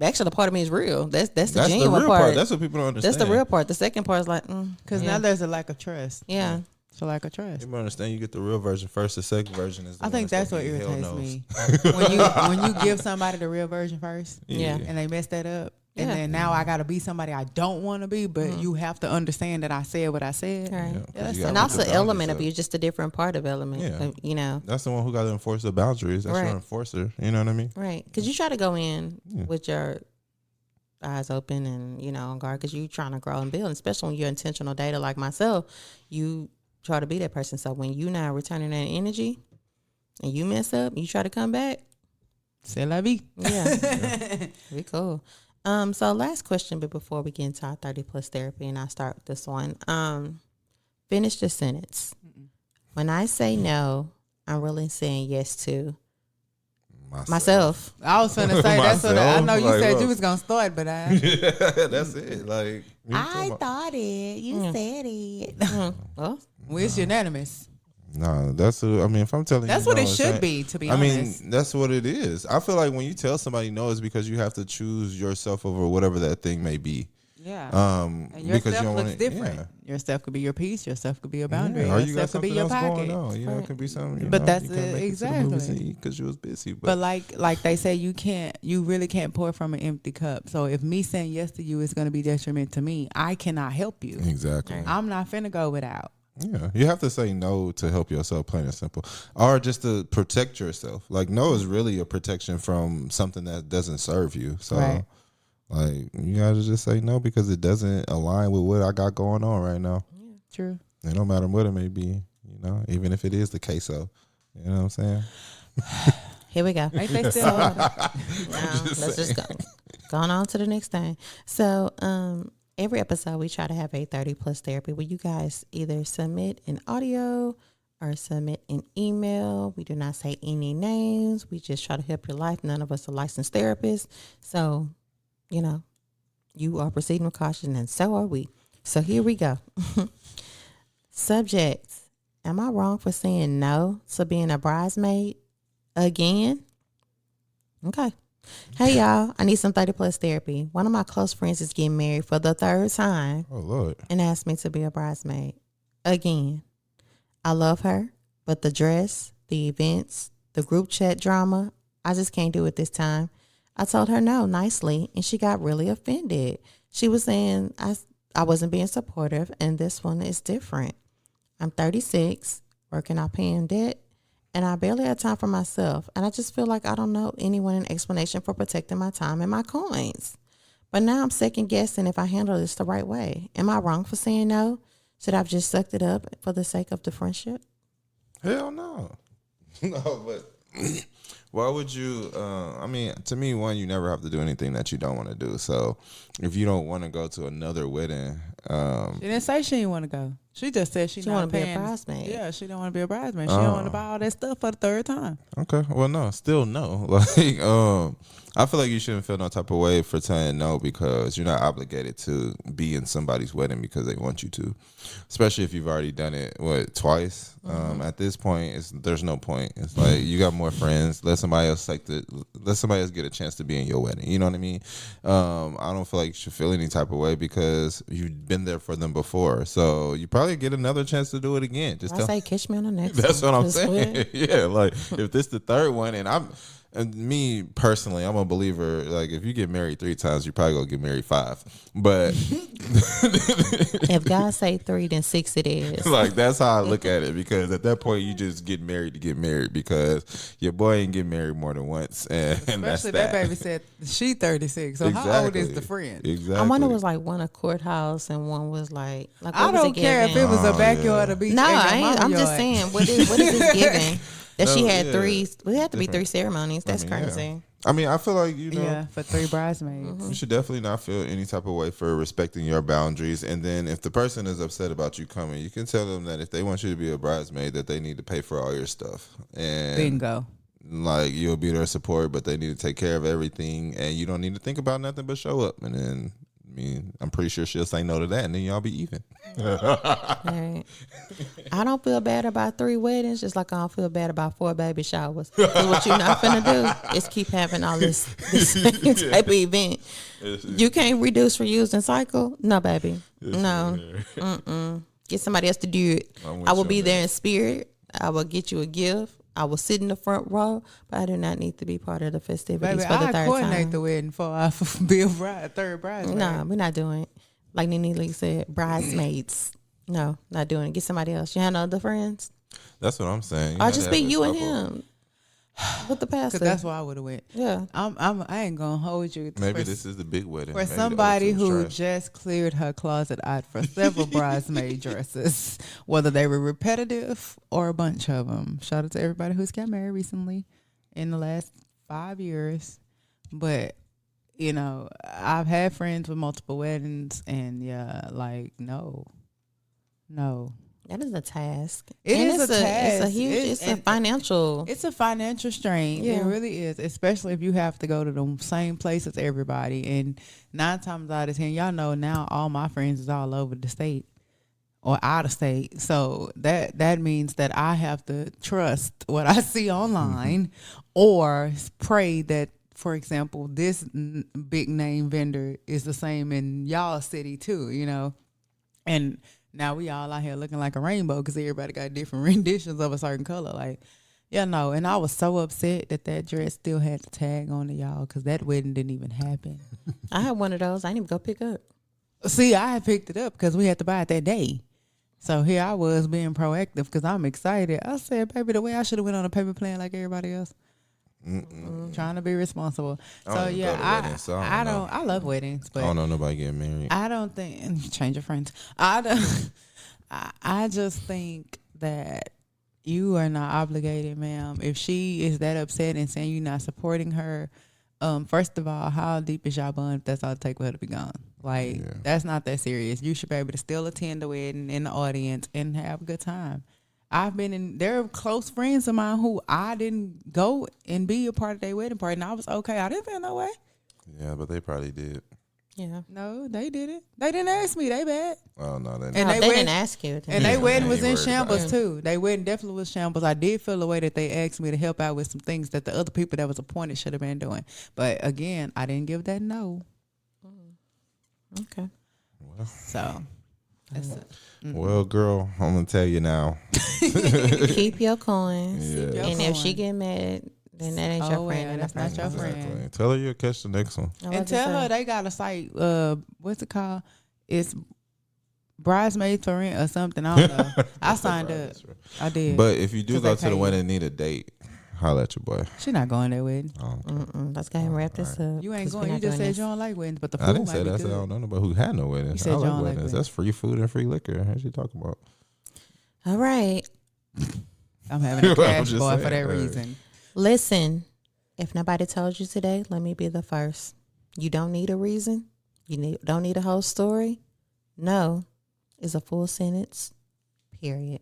Speaker 2: actually the part of me is real. That's the genuine part.
Speaker 3: That's what people don't understand.
Speaker 2: That's the real part. The second part is like
Speaker 4: because now there's a lack of trust.
Speaker 2: Yeah.
Speaker 4: So lack of trust.
Speaker 3: You understand? You get the real version first. The second version is.
Speaker 4: I think that's what irritates me. when you give somebody the real version first, and they mess that up, and then now I gotta be somebody I don't want to be, but you have to understand that I said what I said.
Speaker 2: Right. And that's the element of you, just a different part of element. Yeah. You know,
Speaker 3: that's the one who got to enforce the boundaries. That's your enforcer. You know what I mean?
Speaker 2: Right. Because you try to go in with your eyes open and on guard because you trying to grow and build, and especially when you're intentional data like myself, you try to be that person. So when you not returning that energy and you mess up, you try to come back.
Speaker 4: C'est la vie.
Speaker 2: Yeah. Be cool. So last question, but before we get into our 30 plus therapy, and I start with this one. Finish the sentence. When I say no, I'm really saying yes to myself.
Speaker 4: I was gonna say that's what I know. You said you was gonna start, but I.
Speaker 3: That's it. Like
Speaker 2: I thought it. You said it. Well,
Speaker 4: it's unanimous.
Speaker 3: No, that's. I mean, if I'm telling
Speaker 4: that's
Speaker 3: you,
Speaker 4: what it should be. To be honest,
Speaker 3: I mean, that's what it is. I feel like when you tell somebody no, it's because you have to choose yourself over whatever that thing may be.
Speaker 4: Yeah. And your
Speaker 3: because
Speaker 4: stuff
Speaker 3: you don't
Speaker 4: looks
Speaker 3: want
Speaker 4: different. Yeah. Your stuff could be your peace. Your stuff could be your boundary.
Speaker 3: Yeah. Or
Speaker 4: your stuff could be your pocket.
Speaker 3: You know, it could be something.
Speaker 4: But that's exactly
Speaker 3: because you was busy.
Speaker 4: But like they say, you really can't pour from an empty cup. So if me saying yes to you is going to be detriment to me, I cannot help you.
Speaker 3: Exactly.
Speaker 4: I'm not finna go without.
Speaker 3: Yeah, you have to say no to help yourself, plain and simple, or just to protect yourself. Like no is really a protection from something that doesn't serve you. So. Like, you gotta just say no because it doesn't align with what I got going on right now.
Speaker 4: Yeah, true.
Speaker 3: It don't matter what it may be, even if it is the queso. You know what I'm saying?
Speaker 2: Here we go.
Speaker 4: Ain't they still
Speaker 2: let's just go. Going on to the next thing. So, every episode we try to have a 30 plus therapy where you guys either submit an audio or submit an email. We do not say any names. We just try to help your life. None of us are licensed therapists. So, you are proceeding with caution, and so are we. So here we go. Subject: am I wrong for saying no to being a bridesmaid again? Okay. Hey, y'all. I need some 30 plus therapy. One of my close friends is getting married for the third time.
Speaker 3: Oh, Lord.
Speaker 2: And asked me to be a bridesmaid again. I love her, but the dress, the events, the group chat drama, I just can't do it this time. I told her no nicely, and she got really offended. She was saying I wasn't being supportive, and this one is different. I'm 36, working out paying debt, and I barely have time for myself. And I just feel like I don't know anyone an explanation for protecting my time and my coins. But now I'm second guessing if I handle this the right way. Am I wrong for saying no? Should I have just sucked it up for the sake of the friendship?
Speaker 3: Hell no. No, but why would you? I mean, to me, one, you never have to do anything that you don't want to do. So if you don't want to go to another wedding,
Speaker 4: she didn't say she didn't want to go. She just said she
Speaker 2: want to be a bridesmaid.
Speaker 4: Yeah, she don't want to be a bridesmaid. She don't want to buy all that stuff for the third time.
Speaker 3: Okay, well, no, still no. Like, I feel like you shouldn't feel no type of way for saying no because you're not obligated to be in somebody's wedding because they want you to, especially if you've already done it twice. At this point, there's no point. It's like you got more friends. Let somebody else get a chance to be in your wedding. You know what I mean? I don't feel like you should feel any type of way because you've been there for them before. So you probably enjoy it, get another chance to do it again. Just
Speaker 2: I say catch me on the next
Speaker 3: that's
Speaker 2: one.
Speaker 3: what I'm
Speaker 2: 'Cause
Speaker 3: saying. Yeah, like if this the third one, and me personally, I'm a believer. Like if you get married 3 times, you probably gonna get married 5. But
Speaker 2: if God say 3, then 6 it is.
Speaker 3: like that's how I look at it, because at that point you just get married to get married, because your boy ain't get married more than once, and that's
Speaker 4: Especially
Speaker 3: that.
Speaker 4: that baby said she 36. So how old is the friend?
Speaker 3: Exactly.
Speaker 2: I wonder was like one a courthouse and one was like what
Speaker 4: I
Speaker 2: was
Speaker 4: don't
Speaker 2: it
Speaker 4: care if
Speaker 2: giving?
Speaker 4: it was a
Speaker 3: Oh,
Speaker 4: backyard
Speaker 3: yeah.
Speaker 4: or beach.
Speaker 2: No,
Speaker 4: at your
Speaker 2: I ain't,
Speaker 4: mama
Speaker 2: I'm just
Speaker 4: yard.
Speaker 2: saying what is this giving? That she
Speaker 3: No,
Speaker 2: had
Speaker 3: yeah.
Speaker 2: 3. Well, it had to be 3
Speaker 3: Different.
Speaker 2: ceremonies. That's
Speaker 3: I mean,
Speaker 2: crazy.
Speaker 3: yeah. I mean, I feel like
Speaker 4: Yeah, for 3 bridesmaids.
Speaker 3: you should definitely not feel any type of way for respecting your boundaries. And then if the person is upset about you coming, you can tell them that if they want you to be a bridesmaid, that they need to pay for all your stuff. And
Speaker 4: Bingo.
Speaker 3: like you'll be their support, but they need to take care of everything, and you don't need to think about nothing but show up. And then I'm pretty sure she'll say no to that, and then y'all be even.
Speaker 2: Right. I don't feel bad about 3 weddings, just like I don't feel bad about 4 baby showers. 'Cause what you're not finna do is keep having all this same type of event. You can't reduce, reuse, and cycle. No, baby. No. Get somebody else to do it.
Speaker 3: I'm with
Speaker 2: I will
Speaker 3: you
Speaker 2: be
Speaker 3: on
Speaker 2: there in spirit. I will get you a gift. I will sit in the front row, but I do not need to be part of the festivities
Speaker 4: Baby,
Speaker 2: for the
Speaker 4: I
Speaker 2: third
Speaker 4: coordinate
Speaker 2: time.
Speaker 4: the wedding for our be a bride, third bridesmaid.
Speaker 2: No, we're not doing it. Like Nene Lee said, bridesmaids. No, not doing it. Get somebody else. You have no other friends?
Speaker 3: That's what I'm saying.
Speaker 2: Or just be you and him with the pastor.
Speaker 4: Because that's why I would have went.
Speaker 2: Yeah.
Speaker 4: I ain't gonna hold you.
Speaker 3: Maybe
Speaker 4: for,
Speaker 3: this is the big wedding.
Speaker 4: for
Speaker 3: Maybe the other
Speaker 4: somebody
Speaker 3: two was
Speaker 4: who
Speaker 3: trash.
Speaker 4: just cleared her closet out for several bridesmaid dresses, whether they were repetitive or a bunch of them. Shout out to everybody who's got married recently in the last 5 years. But I've had friends with multiple weddings, and no.
Speaker 2: That is a task.
Speaker 4: It
Speaker 2: And
Speaker 4: is
Speaker 2: it's
Speaker 4: a task.
Speaker 2: It's a huge, it's a financial.
Speaker 4: It's a financial strain.
Speaker 2: Yeah.
Speaker 4: It really is, especially if you have to go to the same place as everybody. And 9 times out of 10, y'all know now all my friends is all over the state or out of state. So that means that I have to trust what I see online or pray that, for example, this big name vendor is the same in y'all city too, And now we all out here looking like a rainbow because everybody got different renditions of a certain color. And I was so upset that dress still had the tag on it, y'all, because that wedding didn't even happen.
Speaker 2: I had one of those. I didn't even go pick up.
Speaker 4: See, I had picked it up because we had to buy it that day. So here I was being proactive because I'm excited. I said, baby, the way I should have went on a paper plane like everybody else. Trying to be responsible.
Speaker 3: I don't
Speaker 4: So
Speaker 3: even
Speaker 4: yeah,
Speaker 3: go to weddings, so I don't know.
Speaker 4: I love weddings, but
Speaker 3: I don't know nobody getting married.
Speaker 4: I don't think, and change your friends. I don't. I just think that you are not obligated, ma'am. If she is that upset and saying you're not supporting her, first of all, how deep is y'all bond? If that's all it take for her to be gone. That's not that serious. You should be able to still attend the wedding in the audience and have a good time. There are close friends of mine who I didn't go and be a part of their wedding party, and I was okay. I didn't feel no way.
Speaker 3: Yeah, but they probably did.
Speaker 2: Yeah.
Speaker 4: No, they didn't. They didn't ask me. They bad.
Speaker 3: Oh no, they
Speaker 4: And
Speaker 2: No,
Speaker 4: they
Speaker 2: they
Speaker 4: went-
Speaker 2: didn't ask you.
Speaker 4: And they wedding
Speaker 3: I
Speaker 4: was
Speaker 3: ain't
Speaker 4: in
Speaker 3: worried
Speaker 4: shambles
Speaker 3: about
Speaker 4: too. They wedding definitely was shambles. I did feel the way that they asked me to help out with some things that the other people that was appointed should have been doing. But again, I didn't give that no.
Speaker 2: Okay.
Speaker 4: So that's it.
Speaker 3: Well, girl, I'm gonna tell you now.
Speaker 2: Keep your coins.
Speaker 3: Yeah.
Speaker 4: Your
Speaker 2: And if she
Speaker 4: coin.
Speaker 2: get mad, then that ain't your
Speaker 4: Oh,
Speaker 2: friend.
Speaker 4: yeah,
Speaker 2: in the
Speaker 4: that's not
Speaker 2: first
Speaker 4: your
Speaker 2: place.
Speaker 4: friend.
Speaker 3: Exactly. Tell her you'll catch the next one.
Speaker 2: I was
Speaker 4: And
Speaker 2: just
Speaker 4: tell her
Speaker 2: saying.
Speaker 4: they got a site. What's it called? It's Bridesmaids for Rent or something. I don't know. I signed up. I did.
Speaker 3: But if you do
Speaker 4: 'Cause
Speaker 3: go
Speaker 4: they
Speaker 3: to the
Speaker 4: pay
Speaker 3: wedding and need a date, holla at your boy.
Speaker 4: she not going that wedding.
Speaker 3: Oh,
Speaker 2: Let's go ahead and wrap this up.
Speaker 4: You ain't
Speaker 2: 'cause
Speaker 4: going.
Speaker 2: we're
Speaker 4: You
Speaker 2: not
Speaker 4: just
Speaker 2: doing
Speaker 4: said
Speaker 2: this.
Speaker 4: you don't like weddings, but the
Speaker 3: I
Speaker 4: food
Speaker 3: didn't
Speaker 4: might
Speaker 3: say
Speaker 4: be
Speaker 3: that. I said I
Speaker 4: good.
Speaker 3: don't know nobody who had no weddings.
Speaker 4: You said
Speaker 3: I
Speaker 4: you
Speaker 3: like
Speaker 4: don't like
Speaker 3: weddings.
Speaker 4: weddings.
Speaker 3: That's free food and free liquor. How's she talking about?
Speaker 2: All right.
Speaker 4: I'm having a
Speaker 3: I'm
Speaker 4: cash
Speaker 3: just
Speaker 4: boy for
Speaker 3: saying,
Speaker 4: that
Speaker 3: hey.
Speaker 4: reason.
Speaker 2: Listen, if nobody told you today, let me be the first. You don't need a reason. Don't need a whole story. No is a full sentence, period.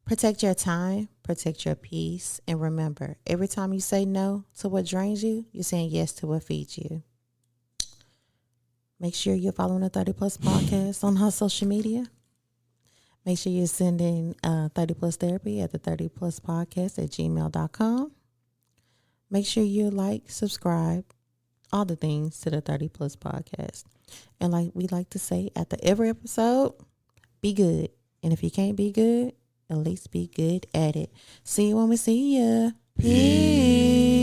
Speaker 2: Protect your time, protect your peace, and remember, every time you say no to what drains you, you're saying yes to what feeds you. Make sure you're following the 30 Plus podcast on our social media. Make sure you're sending 30 Plus Therapy at the 30 Plus Podcast at gmail.com. Make sure you like, subscribe, all the things to the 30 Plus Podcast. And like we like to say after every episode, Be good. And if you can't be good, at least be good at it. See you when we see ya. Peace.